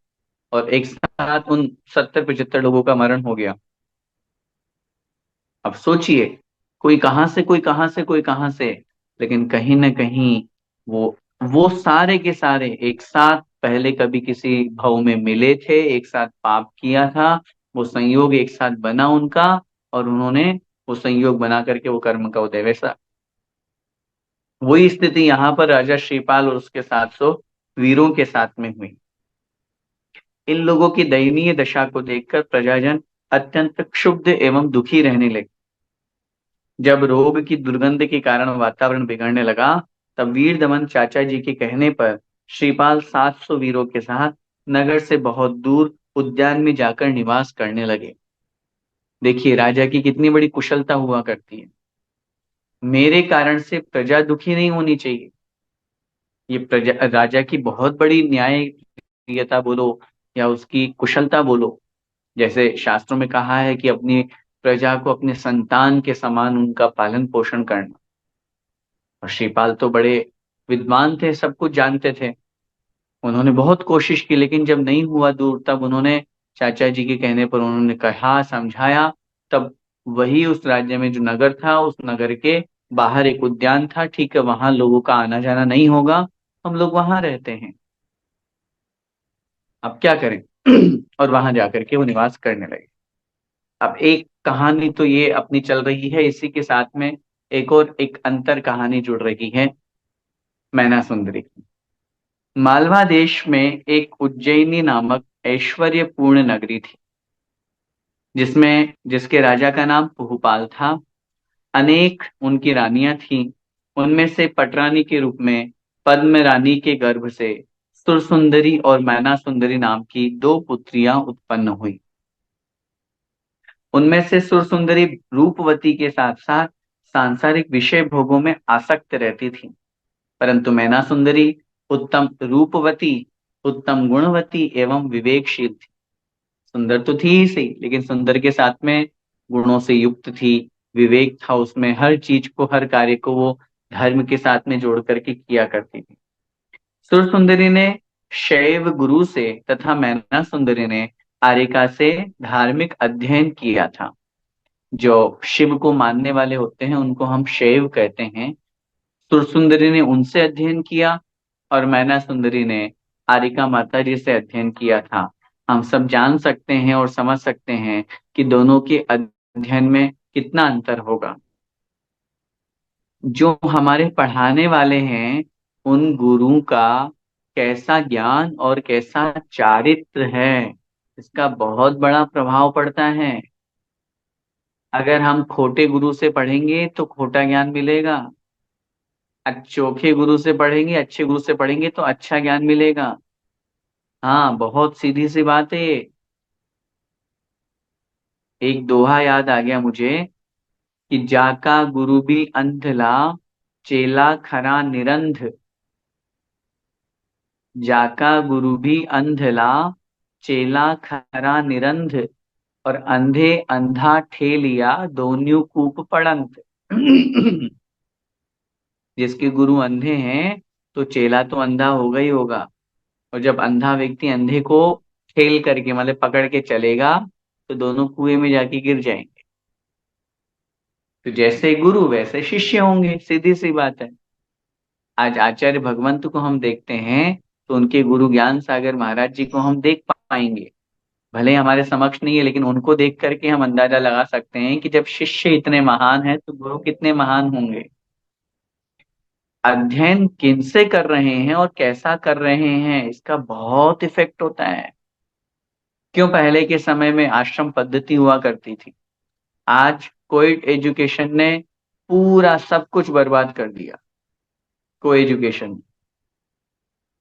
और एक साथ उन 70-75 लोगों का मरण हो गया। अब सोचिए, कोई कहां से, कोई कहां से, कोई कहां से, लेकिन कहीं ना कहीं वो वो सारे के सारे एक साथ पहले कभी किसी भाव में मिले थे, एक साथ पाप किया था, वो संयोग एक साथ बना उनका, और उन्होंने वो संयोग बना करके वो कर्म का उदय, वैसा वही स्थिति यहाँ पर राजा श्रीपाल और उसके 700 वीरों के साथ में हुई। इन लोगों की दयनीय दशा को देखकर प्रजाजन अत्यंत क्षुब्ध एवं दुखी रहने लगे। जब रोग की दुर्गंध के कारण वातावरण बिगड़ने लगा, तब वीर दमन चाचा जी के कहने पर श्रीपाल 700 वीरों के साथ नगर से बहुत दूर उद्यान में जाकर निवास करने लगे। देखिए राजा की कितनी बड़ी कुशलता हुआ करती है। मेरे कारण से प्रजा दुखी नहीं होनी चाहिए, ये प्रजा राजा की बहुत बड़ी न्यायप्रियता बोलो या उसकी कुशलता बोलो। जैसे शास्त्रों में कहा है कि अपनी प्रजा को अपने संतान के समान उनका पालन पोषण करना। और श्रीपाल तो बड़े विद्वान थे, सब कुछ जानते थे, उन्होंने बहुत कोशिश की, लेकिन जब नहीं हुआ दूर, तब उन्होंने चाचा जी के कहने पर उन्होंने कहा, समझाया। तब वही उस राज्य में जो नगर था, उस नगर के बाहर एक उद्यान था, ठीक है, वहां लोगों का आना जाना नहीं होगा, हम लोग वहां रहते हैं, अब क्या करें। और वहां जाकर के वो निवास करने लगे। अब एक कहानी तो ये अपनी चल रही है, इसी के साथ में एक और एक अंतर कहानी जुड़ रही है, मैना सुंदरी की। मालवा देश में एक उज्जैनी नामक ऐश्वर्यपूर्ण नगरी थी, जिसमें जिसके राजा का नाम बहुपाल था। अनेक उनकी रानियां थीं। उनमें से पटरानी के रूप में पद्म रानी के गर्भ से सुरसुंदरी और मैना सुंदरी नाम की दो पुत्रियां उत्पन्न हुई। उनमें से सुर सुंदरी रूपवती के साथ साथ सांसारिक विषय भोगों में आसक्त रहती थी, परंतु मैना सुंदरी उत्तम रूपवती, उत्तम गुणवती एवं विवेकशील थी। सुंदर तो थी ही सही, लेकिन सुंदर के साथ में गुणों से युक्त थी, विवेक था उसमें, हर चीज को, हर कार्य को वो धर्म के साथ में जोड़ करके किया करती थी। सुर सुंदरी ने शैव गुरु से तथा मैना सुंदरी ने आर्यिका से धार्मिक अध्ययन किया था। जो शिव को मानने वाले होते हैं उनको हम शैव कहते हैं। सुर सुंदरी ने उनसे अध्ययन किया और मैना सुंदरी ने आर्यिका माता जी से अध्ययन किया था। हम सब जान सकते हैं और समझ सकते हैं कि दोनों के अध्ययन में कितना अंतर होगा। जो हमारे पढ़ाने वाले हैं उन गुरु का कैसा ज्ञान और कैसा चारित्र है, इसका बहुत बड़ा प्रभाव पड़ता है। अगर हम खोटे गुरु से पढ़ेंगे तो खोटा ज्ञान मिलेगा, चोखे गुरु से पढ़ेंगे, अच्छे गुरु से पढ़ेंगे तो अच्छा ज्ञान मिलेगा। हाँ, बहुत सीधी सी बात है ये। एक दोहा याद आ गया मुझे कि जाका गुरु भी अंधला, चेला खरा निरंध। जाका गुरु भी अंधला, चेला खरा निरंध, और अंधे अंधा ठेलिया, दोन्यू कूप पड़ंत। जिसके गुरु अंधे हैं तो चेला तो अंधा होगा ही होगा, और जब अंधा व्यक्ति अंधे को ठेल करके मतलब पकड़ के चलेगा तो दोनों कुएं में जाके गिर जाएंगे। तो जैसे गुरु वैसे शिष्य होंगे, सीधी सी बात है। आज आचार्य भगवंत को हम देखते हैं तो उनके गुरु ज्ञान सागर महाराज जी को हम देख पाएंगे। भले ही हमारे समक्ष नहीं है, लेकिन उनको देख करके हम अंदाजा लगा सकते हैं कि जब शिष्य इतने महान है तो गुरु कितने महान होंगे। अध्ययन किनसे कर रहे हैं और कैसा कर रहे हैं, इसका बहुत इफेक्ट होता है। क्यों पहले के समय में आश्रम पद्धति हुआ करती थी, आज कोई एजुकेशन ने पूरा सब कुछ बर्बाद कर दिया। को एजुकेशन,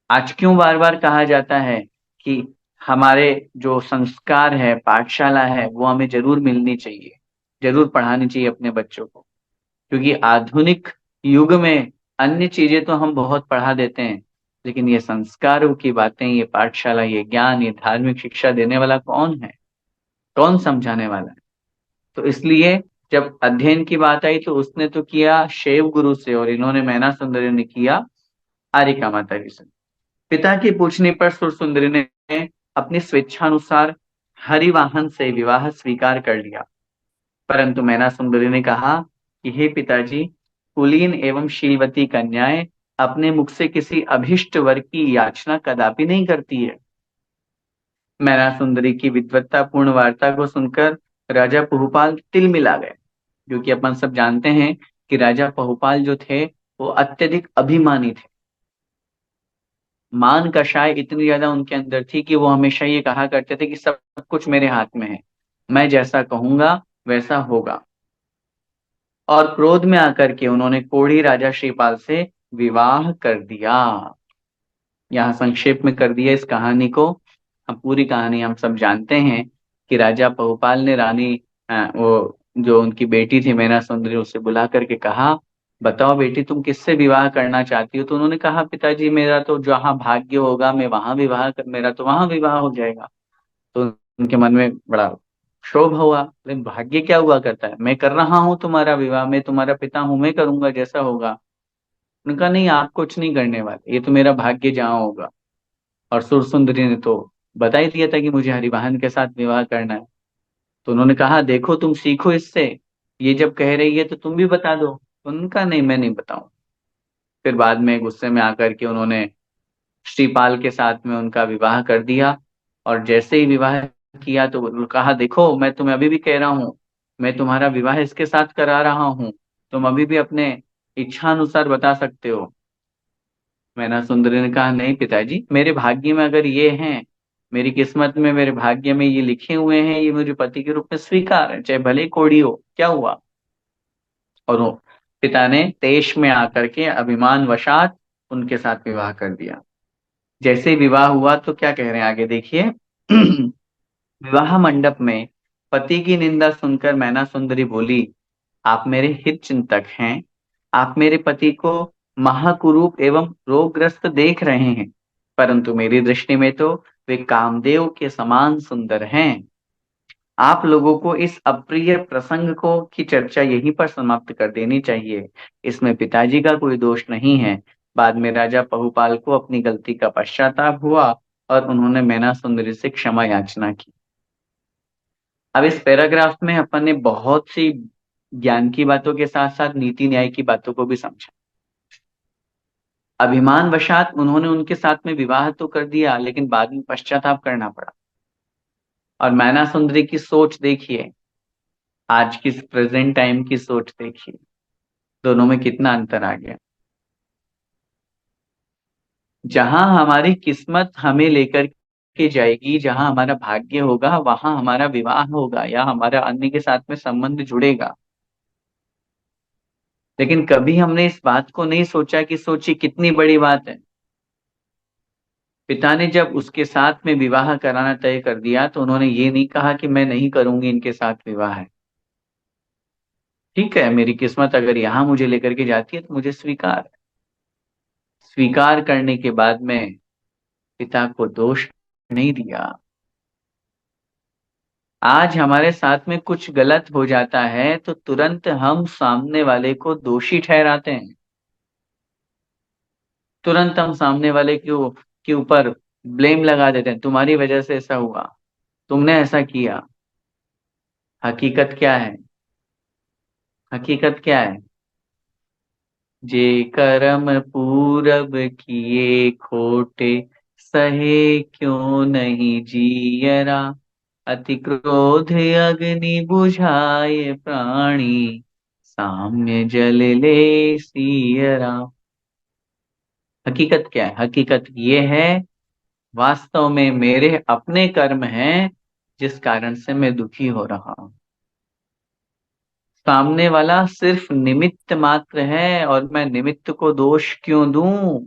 आज क्यों बार बार कहा जाता है कि हमारे जो संस्कार है, पाठशाला है, वो हमें जरूर मिलनी चाहिए, जरूर पढ़ानी चाहिए अपने बच्चों को। क्योंकि आधुनिक युग में अन्य चीजें तो हम बहुत पढ़ा देते हैं, लेकिन ये संस्कारों की बातें, ये पाठशाला, ये ज्ञान, ये धार्मिक शिक्षा देने वाला कौन है, कौन समझाने वाला है। तो इसलिए जब अध्ययन की बात आई तो उसने तो किया शैव गुरु से, और इन्होंने मैना सुंदरी ने किया आर्यिका माता जी से। पिता की पूछने पर सुर सुंदरी ने अपनी स्वेच्छानुसार हरिवाहन से विवाह स्वीकार कर लिया, परंतु मैना सुंदरी ने कहा कि हे पिताजी, कुलीन एवं शीलवती कन्याएं अपने मुख से किसी अभिष्ट वर की याचना कदापि नहीं करती है। मैना सुंदरी की विद्वत्तापूर्ण वार्ता को सुनकर राजा पहुपाल तिल मिला गए, क्योंकि अपन सब जानते हैं कि राजा पहुपाल जो थे वो अत्यधिक अभिमानी थे। मान कषाय इतनी ज्यादा उनके अंदर थी कि वो हमेशा ये कहा करते थे कि सब कुछ मेरे हाथ में है, मैं जैसा कहूंगा वैसा होगा। और क्रोध में आकर के उन्होंने कोढ़ी राजा श्रीपाल से विवाह कर दिया। यहाँ संक्षेप में कर दिया इस कहानी को। हम पूरी कहानी हम सब जानते हैं कि राजा बहुपाल ने रानी वो जो उनकी बेटी थी मैना सुंदरी, उसे बुला करके कहा, बताओ बेटी तुम किससे विवाह करना चाहती हो। तो उन्होंने कहा, पिताजी मेरा तो जहाँ भाग्य होगा मैं वहां विवाह कर, मेरा तो वहां विवाह हो जाएगा। तो उनके मन में बड़ा क्षोभ हुआ, लेकिन भाग्य क्या हुआ करता है, मैं कर रहा हूँ तुम्हारा विवाह, मैं तुम्हारा पिता हूं, मैं करूंगा जैसा होगा। उनका नहीं, आप कुछ नहीं करने वाले, ये तो मेरा भाग्य जहाँ होगा। और सुर सुंदरी ने तो बता ही दिया था कि मुझे हरिवाहन के साथ विवाह करना है। तो उन्होंने कहा, देखो तुम सीखो इससे, ये जब कह रही है तो तुम भी बता दो। उनका नहीं, मैं नहीं बताऊं। फिर बाद में गुस्से में आकर के उन्होंने श्रीपाल के साथ में उनका विवाह कर दिया। और जैसे ही विवाह किया तो कहा, देखो मैं तुम्हें अभी भी कह रहा हूँ, मैं तुम्हारा विवाह इसके साथ करा रहा हूँ, तुम अभी भी अपने इच्छा अनुसार बता सकते हो। मैना सुंदरी ने कहा, नहीं पिताजी, मेरे भाग्य में अगर ये है, मेरी किस्मत में, मेरे भाग्य में ये लिखे हुए हैं, ये मुझे पति के रूप में स्वीकार है, चाहे भले कोड़ी हो, क्या हुआ। और वो पिता ने तेष में आकर के अभिमान वशात उनके साथ विवाह कर दिया। जैसे ही विवाह हुआ तो क्या कह रहे हैं आगे देखिए। विवाह मंडप में पति की निंदा सुनकर मैना सुंदरी बोली, आप मेरे हित चिंतक हैं। आप मेरे पति को महाकुरूप एवं रोगग्रस्त देख रहे हैं, परंतु मेरी दृष्टि में तो वे कामदेव के समान सुंदर हैं। आप लोगों को इस अप्रिय प्रसंग को की चर्चा यहीं पर समाप्त कर देनी चाहिए। इसमें पिताजी का कोई दोष नहीं है। बाद में राजा पहुपाल को अपनी गलती का पश्चाताप हुआ और उन्होंने मैना सुंदरी से क्षमा याचना की। अब इस पैराग्राफ में अपन ने बहुत सी ज्ञान की बातों के साथ साथ नीति न्याय की बातों को भी समझा। अभिमान वशात उन्होंने उनके साथ में विवाह तो कर दिया, लेकिन बाद में पश्चाताप करना पड़ा। और मैना सुंदरी की सोच देखिए, आज की प्रेजेंट टाइम की सोच देखिए, दोनों में कितना अंतर आ गया। जहां हमारी किस्मत हमें लेकर के जाएगी, जहां हमारा भाग्य होगा, वहां हमारा विवाह होगा या हमारा अन्य के साथ में संबंध जुड़ेगा। लेकिन कभी हमने इस बात को नहीं सोचा कि सोचिए कितनी बड़ी बात है। पिता ने जब उसके साथ में विवाह कराना तय कर दिया तो उन्होंने ये नहीं कहा कि मैं नहीं करूंगी इनके साथ विवाह। ठीक है, मेरी किस्मत अगर यहां मुझे लेकर के जाती है तो मुझे स्वीकार है। स्वीकार करने के बाद में पिता को दोष नहीं दिया। आज हमारे साथ में कुछ गलत हो जाता है तो तुरंत हम सामने वाले को दोषी ठहराते हैं। तुरंत हम सामने वाले के ऊपर ब्लेम लगा देते हैं, तुम्हारी वजह से ऐसा हुआ, तुमने ऐसा किया। हकीकत क्या है? हकीकत क्या है? जे कर्म पूरब किए खोटे, सहे क्यों नहीं जियरा। अति क्रोध अग्नि बुझाए प्राणी, साम्य जल ले सियरा। हकीकत क्या है? हकीकत ये है, वास्तव में मेरे अपने कर्म हैं जिस कारण से मैं दुखी हो रहा हूं। सामने वाला सिर्फ निमित्त मात्र है और मैं निमित्त को दोष क्यों दूं?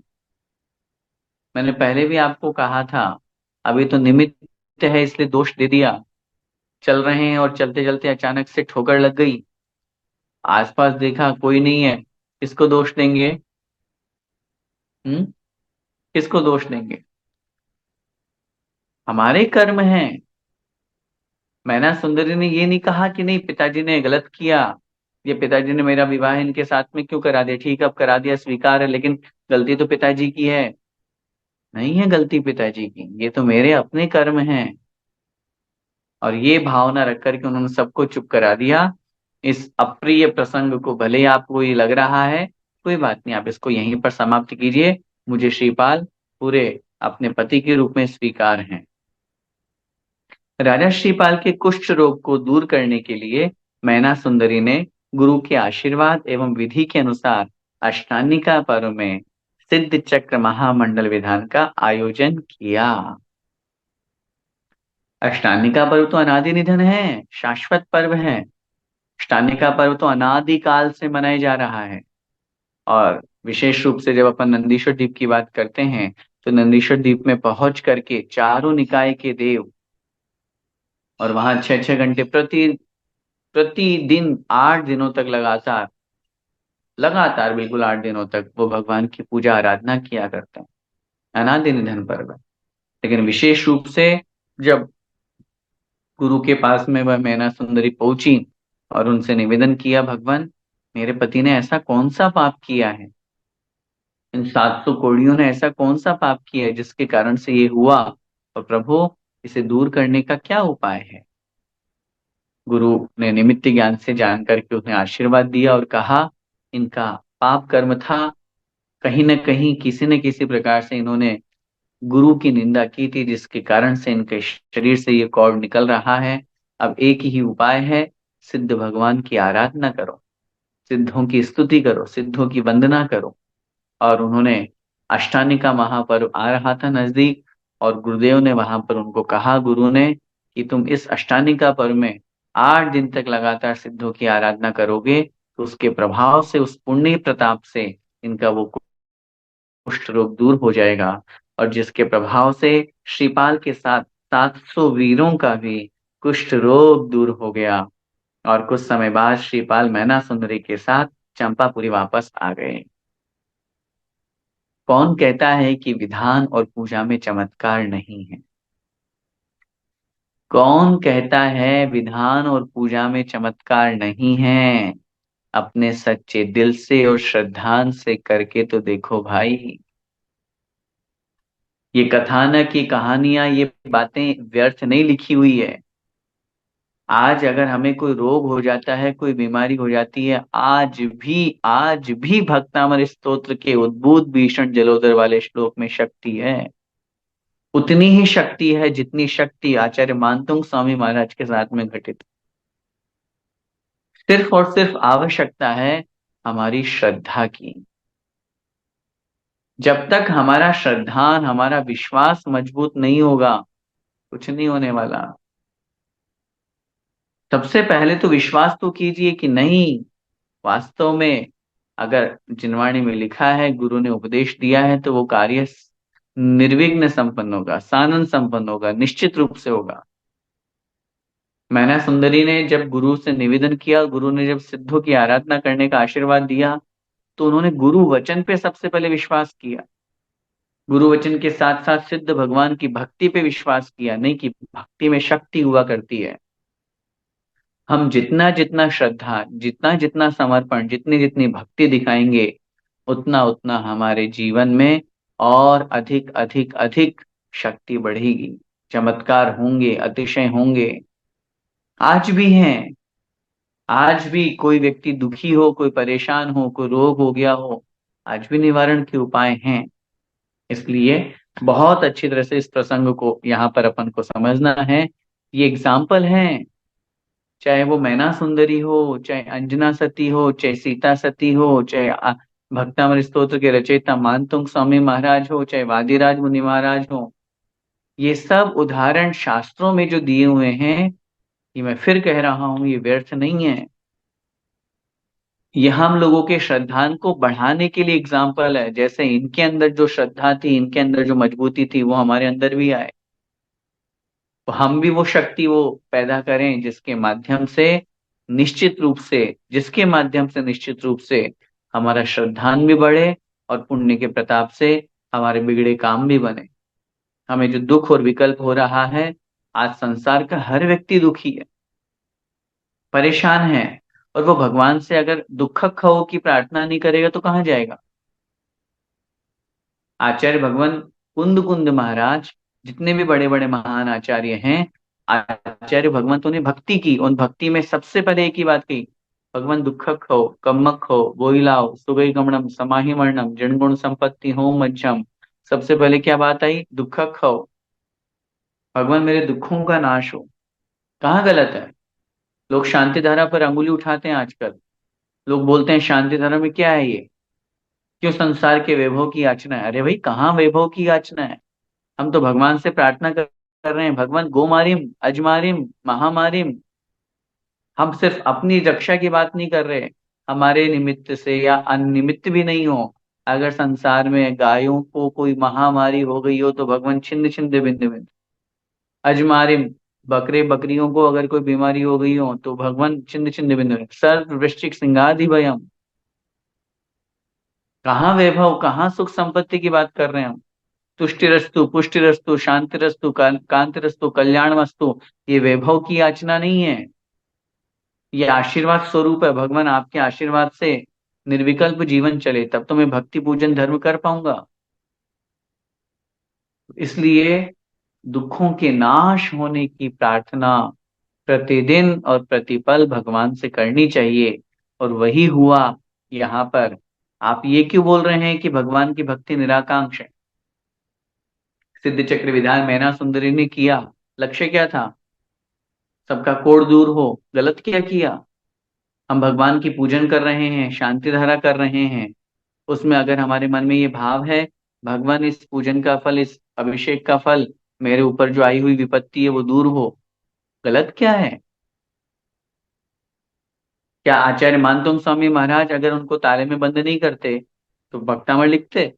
मैंने पहले भी आपको कहा था, अभी तो निमित्त है इसलिए दोष दे दिया। चल रहे हैं और चलते चलते अचानक से ठोकर लग गई, आसपास देखा कोई नहीं है, किसको दोष देंगे? हम्म? किसको दोष देंगे? हमारे कर्म हैं। मैना सुंदरी ने ये नहीं कहा कि नहीं पिताजी ने गलत किया, ये पिताजी ने मेरा विवाह इनके साथ में क्यों करा दिया, ठीक है अब करा दिया स्वीकार है, लेकिन गलती तो पिताजी की है। नहीं है गलती पिताजी की, ये तो मेरे अपने कर्म हैं। और ये भावना रख करके उन्होंने सबको चुप करा दिया। इस अप्रिय प्रसंग को भले ही आपको ये लग रहा है, कोई बात नहीं, आप इसको यहीं पर समाप्त कीजिए। मुझे श्रीपाल पूरे अपने पति के रूप में स्वीकार हैं। राजा श्रीपाल के कुष्ठ रोग को दूर करने के लिए मैना सुंदरी ने गुरु के आशीर्वाद एवं विधि के अनुसार अष्टानिका पर्व में सिद्ध चक्र महामंडल विधान का आयोजन किया। अष्टानिका पर्व तो अनादि निधन है, शाश्वत पर्व है। अष्टानिका पर्व तो अनादि काल से मनाया जा रहा है। और विशेष रूप से जब अपन नंदीश्वर द्वीप की बात करते हैं तो नंदीश्वर द्वीप में पहुंच करके चारों निकाय के देव और वहां 6-6 घंटे प्रतिदिन 8 दिनों तक लगातार लगातार बिल्कुल 8 दिनों तक वो भगवान की पूजा आराधना किया करते हैं। अनादि निधन पर्व है। लेकिन विशेष रूप से जब गुरु के पास में वह मैना सुंदरी पहुंची और उनसे निवेदन किया, भगवान मेरे पति ने ऐसा कौन सा पाप किया है, इन 700 कोड़ियों ने ऐसा कौन सा पाप किया है जिसके कारण से ये हुआ, और प्रभु इसे दूर करने का क्या उपाय है। गुरु ने निमित्त ज्ञान से जान करके उन्हें आशीर्वाद दिया और कहा इनका पाप कर्म था, कहीं न कहीं किसी न किसी प्रकार से इन्होंने गुरु की निंदा की थी जिसके कारण से इनके शरीर से ये कौड़ निकल रहा है। अब एक ही उपाय है, सिद्ध भगवान की आराधना करो, सिद्धों की स्तुति करो, सिद्धों की वंदना करो। और उन्होंने अष्टानिका महापर्व आ रहा था नजदीक, और गुरुदेव ने वहां पर उनको कहा, गुरु ने, कि तुम इस अष्टानिका पर्व में 8 दिन तक लगातार सिद्धों की आराधना करोगे तो उसके प्रभाव से, उस पुण्य प्रताप से इनका वो कुष्ठ रोग दूर हो जाएगा। और जिसके प्रभाव से श्रीपाल के साथ 700 वीरों का भी कुष्ठ रोग दूर हो गया और कुछ समय बाद श्रीपाल मैना सुंदरी के साथ चंपापुरी वापस आ गए। कौन कहता है कि विधान और पूजा में चमत्कार नहीं है? कौन कहता है विधान और पूजा में चमत्कार नहीं है? अपने सच्चे दिल से और श्रद्धान से करके तो देखो भाई। ये कथानक, ये कहानियां, ये बातें व्यर्थ नहीं लिखी हुई है। आज अगर हमें कोई रोग हो जाता है, कोई बीमारी हो जाती है, आज भी भक्तामर स्तोत्र के उद्भूत भीषण जलोदर वाले श्लोक में शक्ति है। उतनी ही शक्ति है जितनी शक्ति आचार्य मानतुंग स्वामी महाराज के साथ में घटित। सिर्फ और सिर्फ आवश्यकता है हमारी श्रद्धा की। जब तक हमारा श्रद्धान, हमारा विश्वास मजबूत नहीं होगा, कुछ नहीं होने वाला। सबसे पहले तो विश्वास तो कीजिए कि नहीं, वास्तव में अगर जिनवाणी में लिखा है, गुरु ने उपदेश दिया है, तो वो कार्य निर्विघ्न संपन्न होगा, सानंद संपन्न होगा, निश्चित रूप से होगा। मैना सुंदरी ने जब गुरु से निवेदन किया, गुरु ने जब सिद्धों की आराधना करने का आशीर्वाद दिया, तो उन्होंने गुरु वचन पे सबसे पहले विश्वास किया। गुरु वचन के साथ साथ सिद्ध भगवान की भक्ति पे विश्वास किया, नहीं कि भक्ति में शक्ति हुआ करती है। हम जितना जितना श्रद्धा, जितना जितना समर्पण, जितनी जितनी भक्ति दिखाएंगे, उतना उतना हमारे जीवन में और अधिक अधिक अधिक शक्ति बढ़ेगी, चमत्कार होंगे, अतिशय होंगे। आज भी हैं। आज भी कोई व्यक्ति दुखी हो, कोई परेशान हो, कोई रोग हो गया हो, आज भी निवारण के उपाय हैं। इसलिए बहुत अच्छी तरह से इस प्रसंग को यहाँ पर अपन को समझना है। ये एग्जाम्पल है, चाहे वो मैना सुंदरी हो, चाहे अंजना सती हो, चाहे सीता सती हो, चाहे भक्तामृत स्तोत्र के रचयिता मानतुंग स्वामी महाराज हो, चाहे वादिराज मुनि महाराज हो। ये सब उदाहरण शास्त्रों में जो दिए हुए हैं, ये मैं फिर कह रहा हूं, ये व्यर्थ नहीं है। ये हम लोगों के श्रद्धान को बढ़ाने के लिए एग्जाम्पल है। जैसे इनके अंदर जो श्रद्धा थी, इनके अंदर जो मजबूती थी, वो हमारे अंदर भी आए, तो हम भी वो शक्ति वो पैदा करें, जिसके माध्यम से निश्चित रूप से हमारा श्रद्धान भी बढ़े और पुण्य के प्रताप से हमारे बिगड़े काम भी बने। हमें जो दुख और विकल्प हो रहा है, आज संसार का हर व्यक्ति दुखी है, परेशान है, और वो भगवान से अगर दुख खो की प्रार्थना नहीं करेगा तो कहाँ जाएगा? आचार्य भगवान कुंद कुंद महाराज, जितने भी बड़े बड़े महान आचार्य हैं, आचार्य भगवंतों ने भक्ति की। उन भक्ति में सबसे पहले एक ही बात कही, भगवान दुखक हो, कम्मक हो, बोइलाओ, सुगई गमनम, समाहि मरणम, जन गुण संपत्ति हो मध्यम। सबसे पहले क्या बात आई? दुखक हो, भगवान मेरे दुखों का नाश हो। कहाँ गलत है? लोग शांति धारा पर अंगुली उठाते हैं आजकल। लोग बोलते हैं शांति धारा में क्या है ये, क्यों संसार के वैभव की याचना है? अरे भाई, कहाँ वैभव की याचना है? हम तो भगवान से प्रार्थना कर रहे हैं, भगवान गोमारिम, अजमारिम, महामारिम। हम सिर्फ अपनी रक्षा की बात नहीं कर रहे, हमारे निमित्त से या अनिमित्त भी नहीं हो, अगर संसार में गायों को कोई महामारी हो गई हो, तो भगवान छिंद छिंद बिंद बिंद। अजमारिम, बकरे बकरियों को अगर कोई बीमारी हो गई हो, तो भगवान छिंद छिंद बिंद बिंद। सर्व वृश्चिक सिंगादि भयम। कहाँ वैभव, कहाँ सुख संपत्ति की बात कर रहे हैं हम? तुष्टिरस्तु, पुष्टिरस्तु, शांतिरस्तु, कांतिरस्तु, कल्याणमस्तु, ये वैभव की याचना नहीं है, ये आशीर्वाद स्वरूप है। भगवान आपके आशीर्वाद से निर्विकल्प जीवन चले, तब तो मैं भक्ति पूजन धर्म कर पाऊंगा। इसलिए दुखों के नाश होने की प्रार्थना प्रतिदिन और प्रतिपल भगवान से करनी चाहिए, और वही हुआ यहाँ पर। आप ये क्यों बोल रहे हैं कि भगवान की भक्ति निराकांक्ष है? सिद्ध चक्र विधान मैना सुंदरी ने किया, लक्ष्य क्या था? सबका कोढ़ दूर हो। गलत क्या किया? हम भगवान की पूजन कर रहे हैं, शांति धारा कर रहे हैं, उसमें अगर हमारे मन में ये भाव है, भगवान इस पूजन का फल, इस अभिषेक का फल, मेरे ऊपर जो आई हुई विपत्ति है वो दूर हो। गलत क्या है? क्या आचार्य मानतुंग स्वामी महाराज अगर उनको ताले में बंद नहीं करते, तो भक्तामृत लिखते?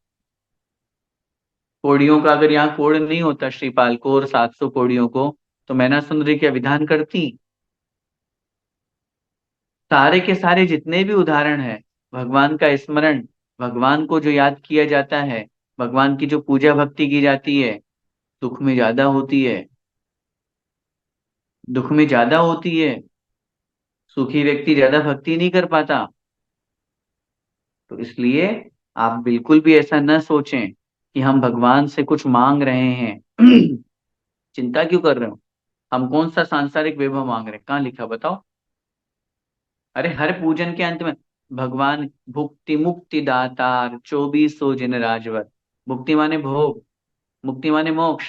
कोड़ियों का अगर यहाँ कोड नहीं होता, श्रीपाल को और 700 कोड़ियों को, तो मैना सुंदरी क्या विधान करती? सारे के सारे जितने भी उदाहरण है, भगवान का स्मरण, भगवान को जो याद किया जाता है, भगवान की जो पूजा भक्ति की जाती है, दुख में ज्यादा होती है, दुख में ज्यादा होती है। सुखी व्यक्ति ज्यादा भक्ति नहीं कर पाता। तो इसलिए आप बिल्कुल भी ऐसा न सोचें कि हम भगवान से कुछ मांग रहे हैं। चिंता क्यों कर रहे हो? हम कौन सा सांसारिक वैभव मांग रहे हैं? कहाँ लिखा बताओ? अरे हर पूजन के अंत में भगवान भुक्ति मुक्ति दातार 2400 जिन राजवर। भुक्ति माने भोग, मुक्ति माने मोक्ष,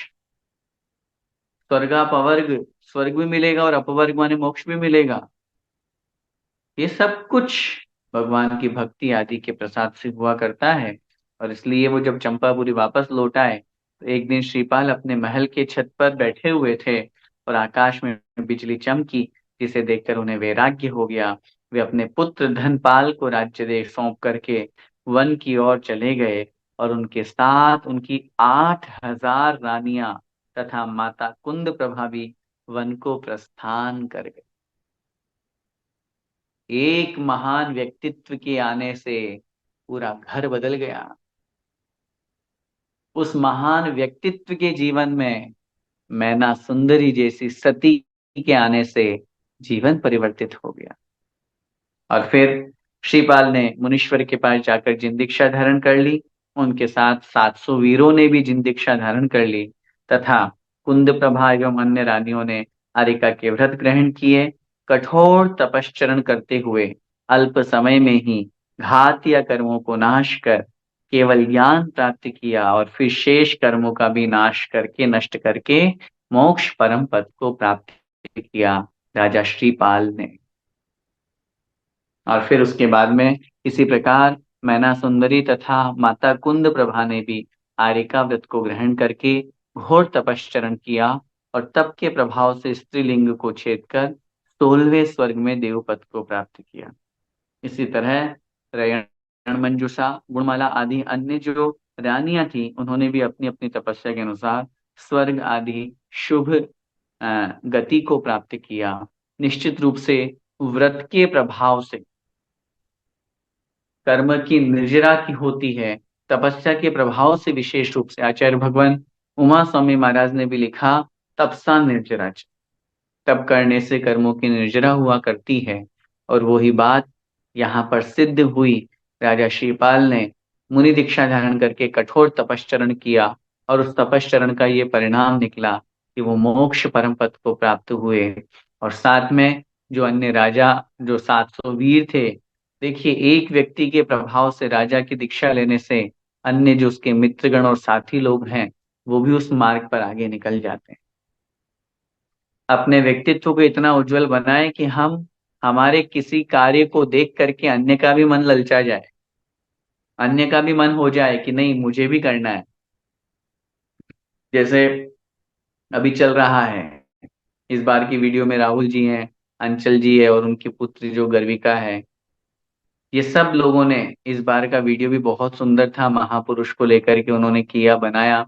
स्वर्ग अपवर्ग, स्वर्ग भी मिलेगा और अपवर्ग माने मोक्ष भी मिलेगा। ये सब कुछ भगवान की भक्ति आदि के प्रसाद से हुआ करता है। और इसलिए वो जब चंपापुरी वापस लौट आए तो एक दिन श्रीपाल अपने महल के छत पर बैठे हुए थे और आकाश में बिजली चमकी, जिसे देखकर उन्हें वैराग्य हो गया। वे अपने पुत्र धनपाल को राज्य देश सौंप करके वन की ओर चले गए और उनके साथ उनकी 8,000 रानियां तथा माता कुंद प्रभा भी वन को प्रस्थान कर गए। एक महान व्यक्तित्व के आने से पूरा घर बदल गया। उस महान व्यक्तित्व के जीवन में मैना सुंदरी जैसी सती के आने से जीवन परिवर्तित हो गया। और फिर श्रीपाल ने मुनीश्वर के पास जाकर जिन दीक्षा धारण कर ली। उनके साथ 700 वीरों ने भी जिन दीक्षा धारण कर ली तथा कुंद प्रभा एवं अन्य रानियों ने आरिका के व्रत ग्रहण किए। कठोर तपश्चरण करते हुए अल्प समय में ही घात या कर्मों को नाश कर केवल ज्ञान प्राप्त किया और फिर शेष कर्मों का भी नाश करके नष्ट करके मोक्ष परम पद को प्राप्त किया राजा श्रीपाल ने। और फिर उसके बाद में इसी प्रकार मैना सुंदरी तथा माता कुंद प्रभा ने भी आर्यका व्रत को ग्रहण करके घोर तपश्चरण किया और तप के प्रभाव से स्त्रीलिंग को छेद कर 16वें स्वर्ग में देवपद को प्राप्त किया। इसी तरह रयण मंजूषा गुणमाला आदि अन्य जो रानियां थी, उन्होंने भी अपनी अपनी तपस्या के अनुसार स्वर्ग आदि शुभ गति को प्राप्त किया। निश्चित रूप से व्रत के प्रभाव से कर्म की निर्जरा की होती है, तपस्या के प्रभाव से विशेष रूप से आचार्य भगवान उमा स्वामी महाराज ने भी लिखा, तपसा निर्जरा। तप करने से कर्मों की निर्जरा हुआ करती है। और वही बात यहाँ पर सिद्ध हुई। राजा श्रीपाल ने मुनि दीक्षा धारण करके कठोर तपश्चरण किया और उस तपश्चरण का ये परिणाम निकला कि वो मोक्ष परम पद को प्राप्त हुए। और साथ में जो अन्य राजा, जो 700 वीर थे, देखिए एक व्यक्ति के प्रभाव से, राजा की दीक्षा लेने से अन्य जो उसके मित्रगण और साथी लोग हैं, वो भी उस मार्ग पर आगे निकल जाते हैं। अपने व्यक्तित्व को इतना उज्जवल बनाए कि हम हमारे किसी कार्य को देख करके अन्य का भी मन ललचा जाए, अन्य का भी मन हो जाए कि नहीं मुझे भी करना है। जैसे अभी चल रहा है, इस बार की वीडियो में राहुल जी हैं, अंचल जी है और उनकी पुत्री जो गर्विका है। ये सब लोगों ने, इस बार का वीडियो भी बहुत सुंदर था, महापुरुष को लेकर के उन्होंने किया बनाया।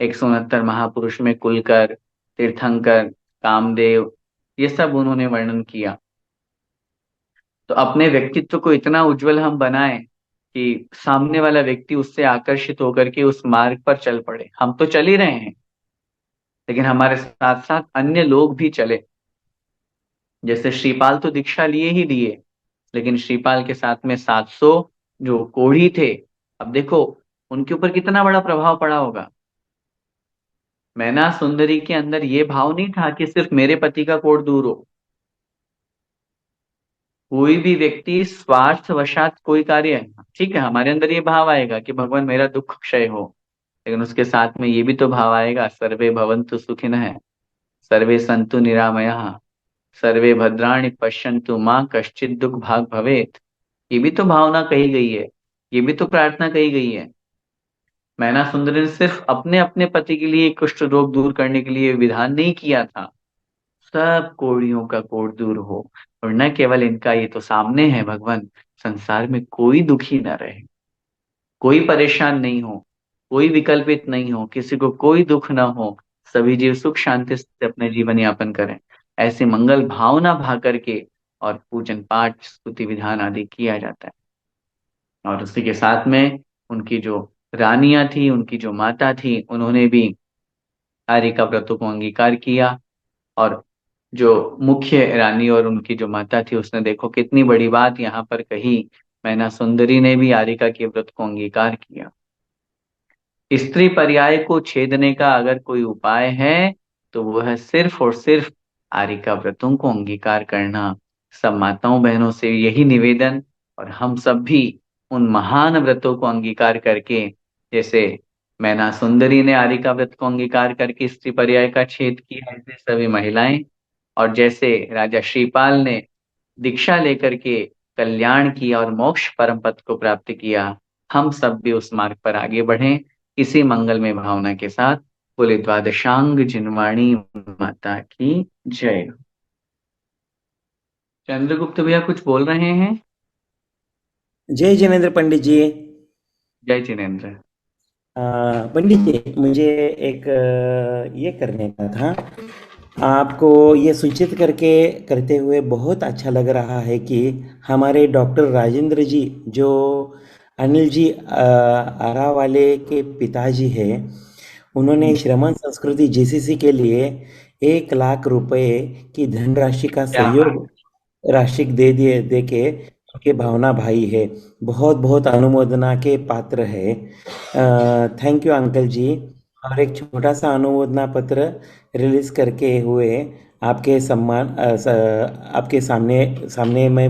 169 महापुरुष में कुलकर, तीर्थंकर, कामदेव, ये सब उन्होंने वर्णन किया। तो अपने व्यक्तित्व को इतना उज्जवल हम बनाएं कि सामने वाला व्यक्ति उससे आकर्षित होकर के उस मार्ग पर चल पड़े। हम तो चल ही रहे हैं, लेकिन हमारे साथ साथ अन्य लोग भी चले। जैसे श्रीपाल तो दीक्षा लिए ही लिए, लेकिन श्रीपाल के साथ में 700 जो कोढ़ी थे, अब देखो उनके ऊपर कितना बड़ा प्रभाव पड़ा होगा। मैना सुंदरी के अंदर ये भाव नहीं था कि सिर्फ मेरे पति का कोढ़ दूर हो। कोई भी व्यक्ति स्वार्थ वशात कोई कार्य, ठीक है, हमारे अंदर ये भाव आएगा कि भगवान मेरा दुख क्षय हो, लेकिन उसके साथ में ये भी तो भाव आएगा, सर्वे भवन्तु सुखिनः, सर्वे सन्तु निरामयाः, सर्वे भद्राणि पश्यन्तु मां कश्चित् दुख भाग भवेत्। ये भी तो भावना कही गई है, ये भी तो प्रार्थना कही गई है। मैना सुंदरी ने सिर्फ अपने अपने पति के लिए कुष्ठ रोग दूर करने के लिए विधान नहीं किया था, सब कोढ़ियों का कोढ़ दूर हो। और न केवल इनका, ये तो सामने है भगवान, संसार में कोई दुखी न रहे, कोई परेशान नहीं हो, कोई विकल्पित नहीं हो, किसी को कोई दुख ना हो, सभी जीव सुख शांति से अपने जीवन यापन करें, ऐसी मंगल भावना भा करके और पूजन पाठ स्तुति विधान आदि किया जाता है। और उसी के साथ में उनकी जो रानियां थी, उनकी जो माता थी, उन्होंने भी आर्य का व्रतों को अंगीकार किया। और जो मुख्य रानी और उनकी जो माता थी, उसने देखो कितनी बड़ी बात यहाँ पर कही, मैना सुंदरी ने भी आरिका के व्रत को अंगीकार किया। स्त्री पर्याय को छेदने का अगर कोई उपाय है तो वह सिर्फ और सिर्फ आरिका व्रतों को अंगीकार करना। सब माताओं बहनों से यही निवेदन, और हम सब भी उन महान व्रतों को अंगीकार करके, जैसे मैना सुंदरी ने आरिका व्रत को अंगीकार करके स्त्री पर्याय का छेद किया, ऐसे सभी महिलाएं, और जैसे राजा श्रीपाल ने दीक्षा लेकर के कल्याण किया और मोक्ष परम पद को प्राप्त किया, हम सब भी उस मार्ग पर आगे बढ़ें इसी मंगलमय भावना के साथ। बोले द्वादशांग जिनवाणी माता की जय। चंद्रगुप्त भैया कुछ बोल रहे हैं? जय जिनेन्द्र पंडित जी। जय जिनेन्द्र। पंडित जी, मुझे एक ये करने का था। आपको ये सूचित करके करते हुए बहुत अच्छा लग रहा है कि हमारे डॉक्टर राजेंद्र जी, जो अनिल जी आरावाले के पिताजी हैं, उन्होंने श्रमण संस्कृति जीसीसी के लिए 1 लाख रुपए की धनराशि का क्या बात। सहयोग राशि दे के उनके भावना भाई है। बहुत बहुत अनुमोदना के पात्र है। थैंक यू अंकल जी। और एक छोटा सा अनुमोदना पत्र रिलीज करके हुए आपके आपके सामने सामने मैं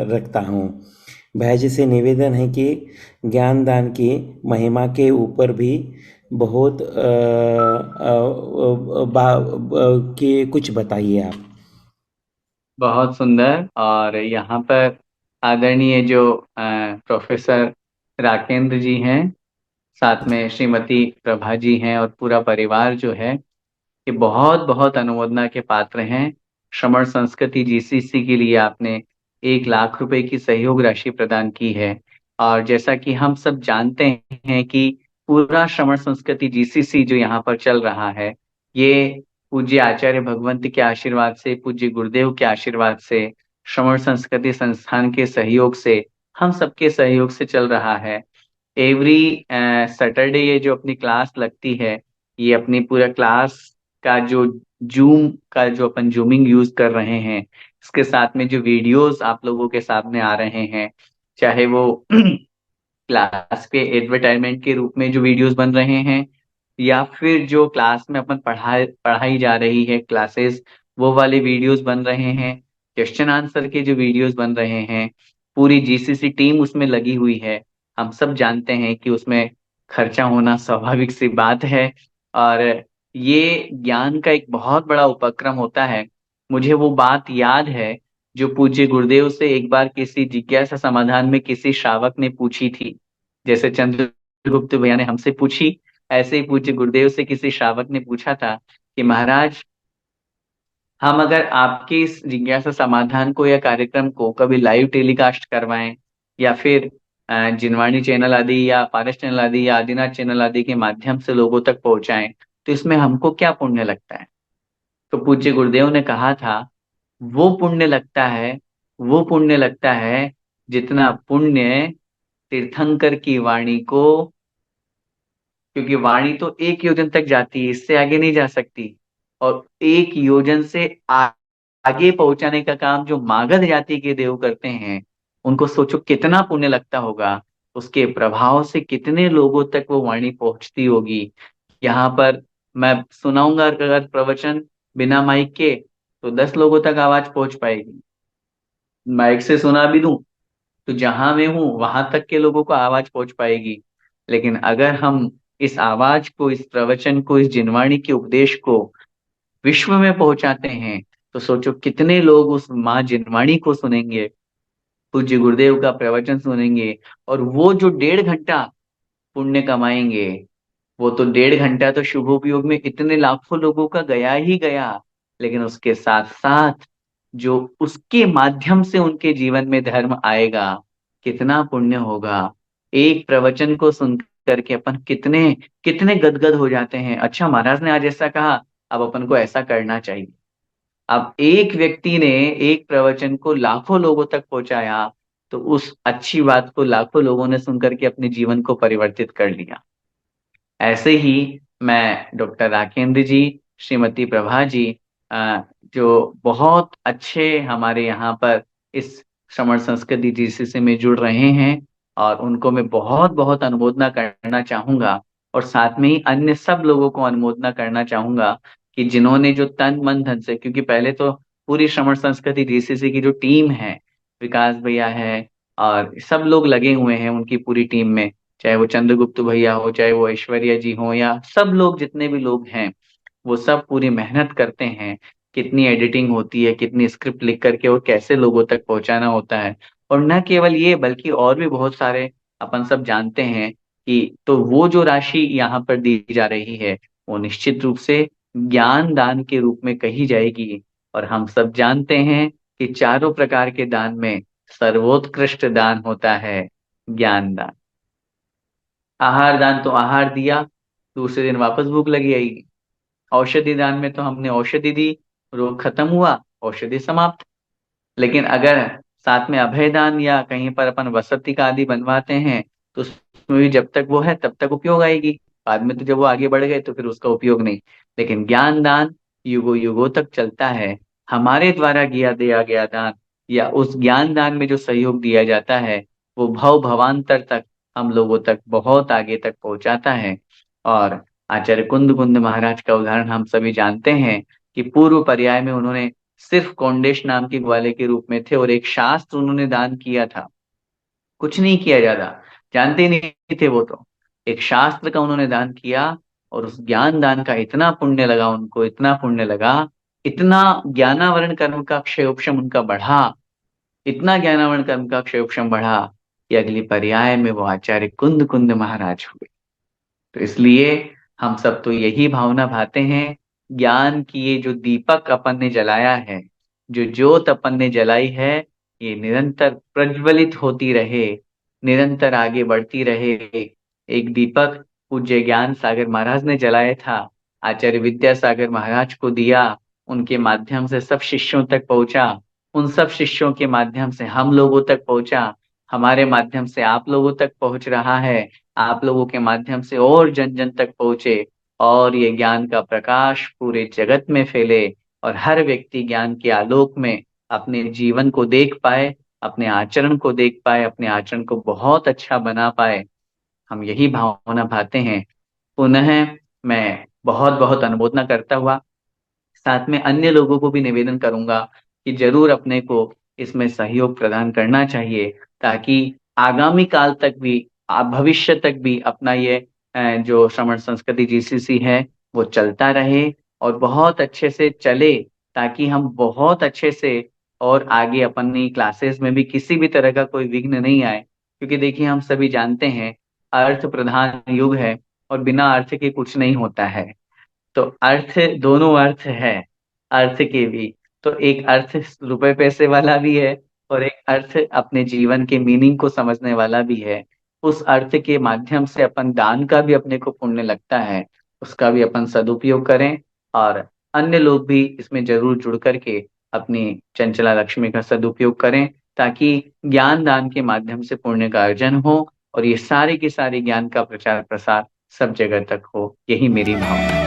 रखता हूँ। भैया जी से निवेदन है कि ज्ञान दान की महिमा के ऊपर भी बहुत कि कुछ बताइए आप। बहुत सुंदर। और यहाँ पर आदरणीय जो प्रोफेसर राकेंद्र जी हैं, साथ में श्रीमती प्रभा जी हैं, और पूरा परिवार जो है, ये बहुत बहुत अनुमोदना के पात्र हैं। श्रमण संस्कृति जीसीसी के लिए आपने 1 लाख रुपए की सहयोग राशि प्रदान की है। और जैसा कि हम सब जानते हैं कि पूरा श्रमण संस्कृति जीसीसी जो यहाँ पर चल रहा है, ये पूज्य आचार्य भगवंत के आशीर्वाद से, पूज्य गुरुदेव के आशीर्वाद से, श्रमण संस्कृति संस्थान के सहयोग से, हम सबके सहयोग से चल रहा है। एवरी सैटरडे ये जो अपनी क्लास लगती है, ये अपनी पूरा क्लास का जो जूम का जो अपन जूमिंग यूज कर रहे हैं, इसके साथ में जो वीडियोस आप लोगों के सामने आ रहे हैं, चाहे वो क्लास के एडवर्टाइजमेंट के रूप में जो वीडियोस बन रहे हैं, या फिर जो क्लास में अपन पढ़ाई जा रही है क्लासेस, वो वाले वीडियोस बन रहे हैं, क्वेश्चन आंसर के जो वीडियोस बन रहे हैं, पूरी जीसीसी टीम उसमें लगी हुई है। हम सब जानते हैं कि उसमें खर्चा होना स्वाभाविक सी बात है, और ये ज्ञान का एक बहुत बड़ा उपक्रम होता है। मुझे वो बात याद है जो पूज्य गुरुदेव से एक बार किसी जिज्ञासा समाधान में किसी श्रावक ने पूछी थी। जैसे चंद्रगुप्त भैया ने हमसे पूछी, ऐसे ही पूज्य गुरुदेव से किसी श्रावक ने पूछा था कि महाराज, हम अगर आपके इस जिज्ञासा समाधान को या कार्यक्रम को कभी लाइव टेलीकास्ट करवाएं, या फिर जिनवाणी चैनल आदि या पारस चैनल आदि या आदिनाथ चैनल आदि के माध्यम से लोगों तक पहुंचाएं, तो इसमें हमको क्या पुण्य लगता है? तो पूज्य गुरुदेव ने कहा था, वो पुण्य लगता है, वो पुण्य लगता है जितना पुण्य तीर्थंकर की वाणी को, क्योंकि वाणी तो 1 योजन तक जाती है, इससे आगे नहीं जा सकती, और 1 योजन से आगे पहुंचाने का काम जो मागध जाति के देव करते हैं, उनको सोचो कितना पुण्य लगता होगा। उसके प्रभाव से कितने लोगों तक वो वाणी पहुंचती होगी। यहाँ पर मैं सुनाऊंगा अगर प्रवचन बिना माइक के, तो 10 लोगों तक आवाज पहुंच पाएगी। माइक से सुना भी दूं तो जहां मैं हूं वहां तक के लोगों को आवाज पहुंच पाएगी। लेकिन अगर हम इस आवाज को, इस प्रवचन को, इस जिनवाणी के उपदेश को विश्व में पहुंचाते हैं, तो सोचो कितने लोग उस माँ जिनवाणी को सुनेंगे, पूज्य गुरुदेव का प्रवचन सुनेंगे, और वो जो 1.5 घंटा पुण्य कमाएंगे, वो तो 1.5 घंटा तो शुभ उपयोग में इतने लाखों लोगों का गया ही गया। लेकिन उसके साथ साथ जो उसके माध्यम से उनके जीवन में धर्म आएगा, कितना पुण्य होगा। एक प्रवचन को सुन करके अपन कितने कितने गदगद हो जाते हैं। अच्छा, महाराज ने आज ऐसा कहा, अब अपन को ऐसा करना चाहिए। अब एक व्यक्ति ने एक प्रवचन को लाखों लोगों तक पहुंचाया, तो उस अच्छी बात को लाखों लोगों ने सुनकर के अपने जीवन को परिवर्तित कर लिया। ऐसे ही मैं डॉक्टर राकेंद्र जी, श्रीमती प्रभा जी, जो बहुत अच्छे हमारे यहाँ पर इस श्रमण संस्कृति जीसीसी में जुड़ रहे हैं, और उनको मैं बहुत बहुत अनुमोदना करना चाहूंगा। और साथ में ही अन्य सब लोगों को अनुमोदना करना चाहूंगा कि जिन्होंने जो तन मन धन से, क्योंकि पहले तो पूरी श्रमण संस्कृति जीसीसी की जो टीम है, विकास भैया है और सब लोग लगे हुए हैं उनकी पूरी टीम में, चाहे वो चंद्रगुप्त भैया हो, चाहे वो ऐश्वर्या जी हो, या सब लोग जितने भी लोग हैं, वो सब पूरी मेहनत करते हैं। कितनी एडिटिंग होती है, कितनी स्क्रिप्ट लिख करके और कैसे लोगों तक पहुंचाना होता है। और न केवल ये, बल्कि और भी बहुत सारे अपन सब जानते हैं कि तो वो जो राशि यहाँ पर दी जा रही है, वो निश्चित रूप से ज्ञान दान के रूप में कही जाएगी। और हम सब जानते हैं कि चारों प्रकार के दान में सर्वोत्कृष्ट दान होता है ज्ञान दान। आहार दान तो आहार दिया, दूसरे दिन वापस भूख लगी आएगी। औषधि दान में तो हमने औषधि दी, रोग खत्म हुआ, औषधि समाप्त। लेकिन अगर साथ में अभय दान या कहीं पर अपन वसति का आदि बनवाते हैं, तो उसमें भी जब तक वो है तब तक उपयोग आएगी। बाद में तो जब वो आगे बढ़ गए तो फिर उसका उपयोग नहीं। लेकिन ज्ञान दान युगों युगों तक चलता है। हमारे द्वारा दिया गया दान, या उस ज्ञान दान में जो सहयोग दिया जाता है, वो भव भवांतर तक हम लोगों तक बहुत आगे तक पहुंचाता है। और आचार्य कुंद कुंद महाराज का उदाहरण हम सभी जानते हैं कि पूर्व पर्याय में उन्होंने सिर्फ कौंडेश नाम के ग्वाले के रूप में थे, और एक शास्त्र उन्होंने दान किया था। कुछ नहीं किया ज्यादा, जानते ही नहीं थे वो तो। एक शास्त्र का उन्होंने दान किया, और उस ज्ञान दान का इतना पुण्य लगा उनको, इतना पुण्य लगा, इतना ज्ञानावरण कर्म का क्षयोपशम उनका बढ़ा, इतना ज्ञानावरण कर्म का क्षयोपशम बढ़ा कि अगली पर्याय में वो आचार्य कुंद कुंद महाराज हुए। तो इसलिए हम सब तो यही भावना भाते हैं, ज्ञान की ये जो दीपक अपन ने जलाया है, जो ज्योत अपन ने जलाई है, ये निरंतर प्रज्वलित होती रहे, निरंतर आगे बढ़ती रहे। एक दीपक पूज्य ज्ञान सागर महाराज ने जलाया था, आचार्य विद्यासागर महाराज को दिया, उनके माध्यम से सब शिष्यों तक पहुंचा, उन सब शिष्यों के माध्यम से हम लोगों तक पहुंचा, हमारे माध्यम से आप लोगों तक पहुंच रहा है, आप लोगों के माध्यम से और जन जन तक पहुंचे, और ये ज्ञान का प्रकाश पूरे जगत में फैले, और हर व्यक्ति ज्ञान के आलोक में अपने जीवन को देख पाए, अपने आचरण को देख पाए, अपने आचरण को बहुत अच्छा बना पाए। हम यही भावना भाते हैं। पुनः मैं बहुत बहुत अनुमोदना करता हुआ साथ में अन्य लोगों को भी निवेदन करूंगा कि जरूर अपने को इसमें सहयोग प्रदान करना चाहिए, ताकि आगामी काल तक भी, भविष्य तक भी अपना ये जो श्रमण संस्कृति जीसीसी है, वो चलता रहे और बहुत अच्छे से चले, ताकि हम बहुत अच्छे से और आगे अपनी क्लासेस में भी किसी भी तरह का कोई विघ्न नहीं आए। क्योंकि देखिए, हम सभी जानते हैं अर्थ प्रधान युग है, और बिना अर्थ के कुछ नहीं होता है। तो अर्थ, दोनों अर्थ है, अर्थ के भी, तो एक अर्थ रुपए पैसे वाला भी है, और एक अर्थ अपने जीवन के मीनिंग को समझने वाला भी है। उस अर्थ के माध्यम से अपन दान का भी अपने को पुण्य लगता है, उसका भी अपन सदुपयोग करें, और अन्य लोग भी इसमें जरूर जुड़ करके अपनी चंचला लक्ष्मी का सदुपयोग करें, ताकि ज्ञान दान के माध्यम से पुण्य का अर्जन हो, और ये सारे के सारे ज्ञान का प्रचार प्रसार सब जगह तक हो। यही मेरी भावना है।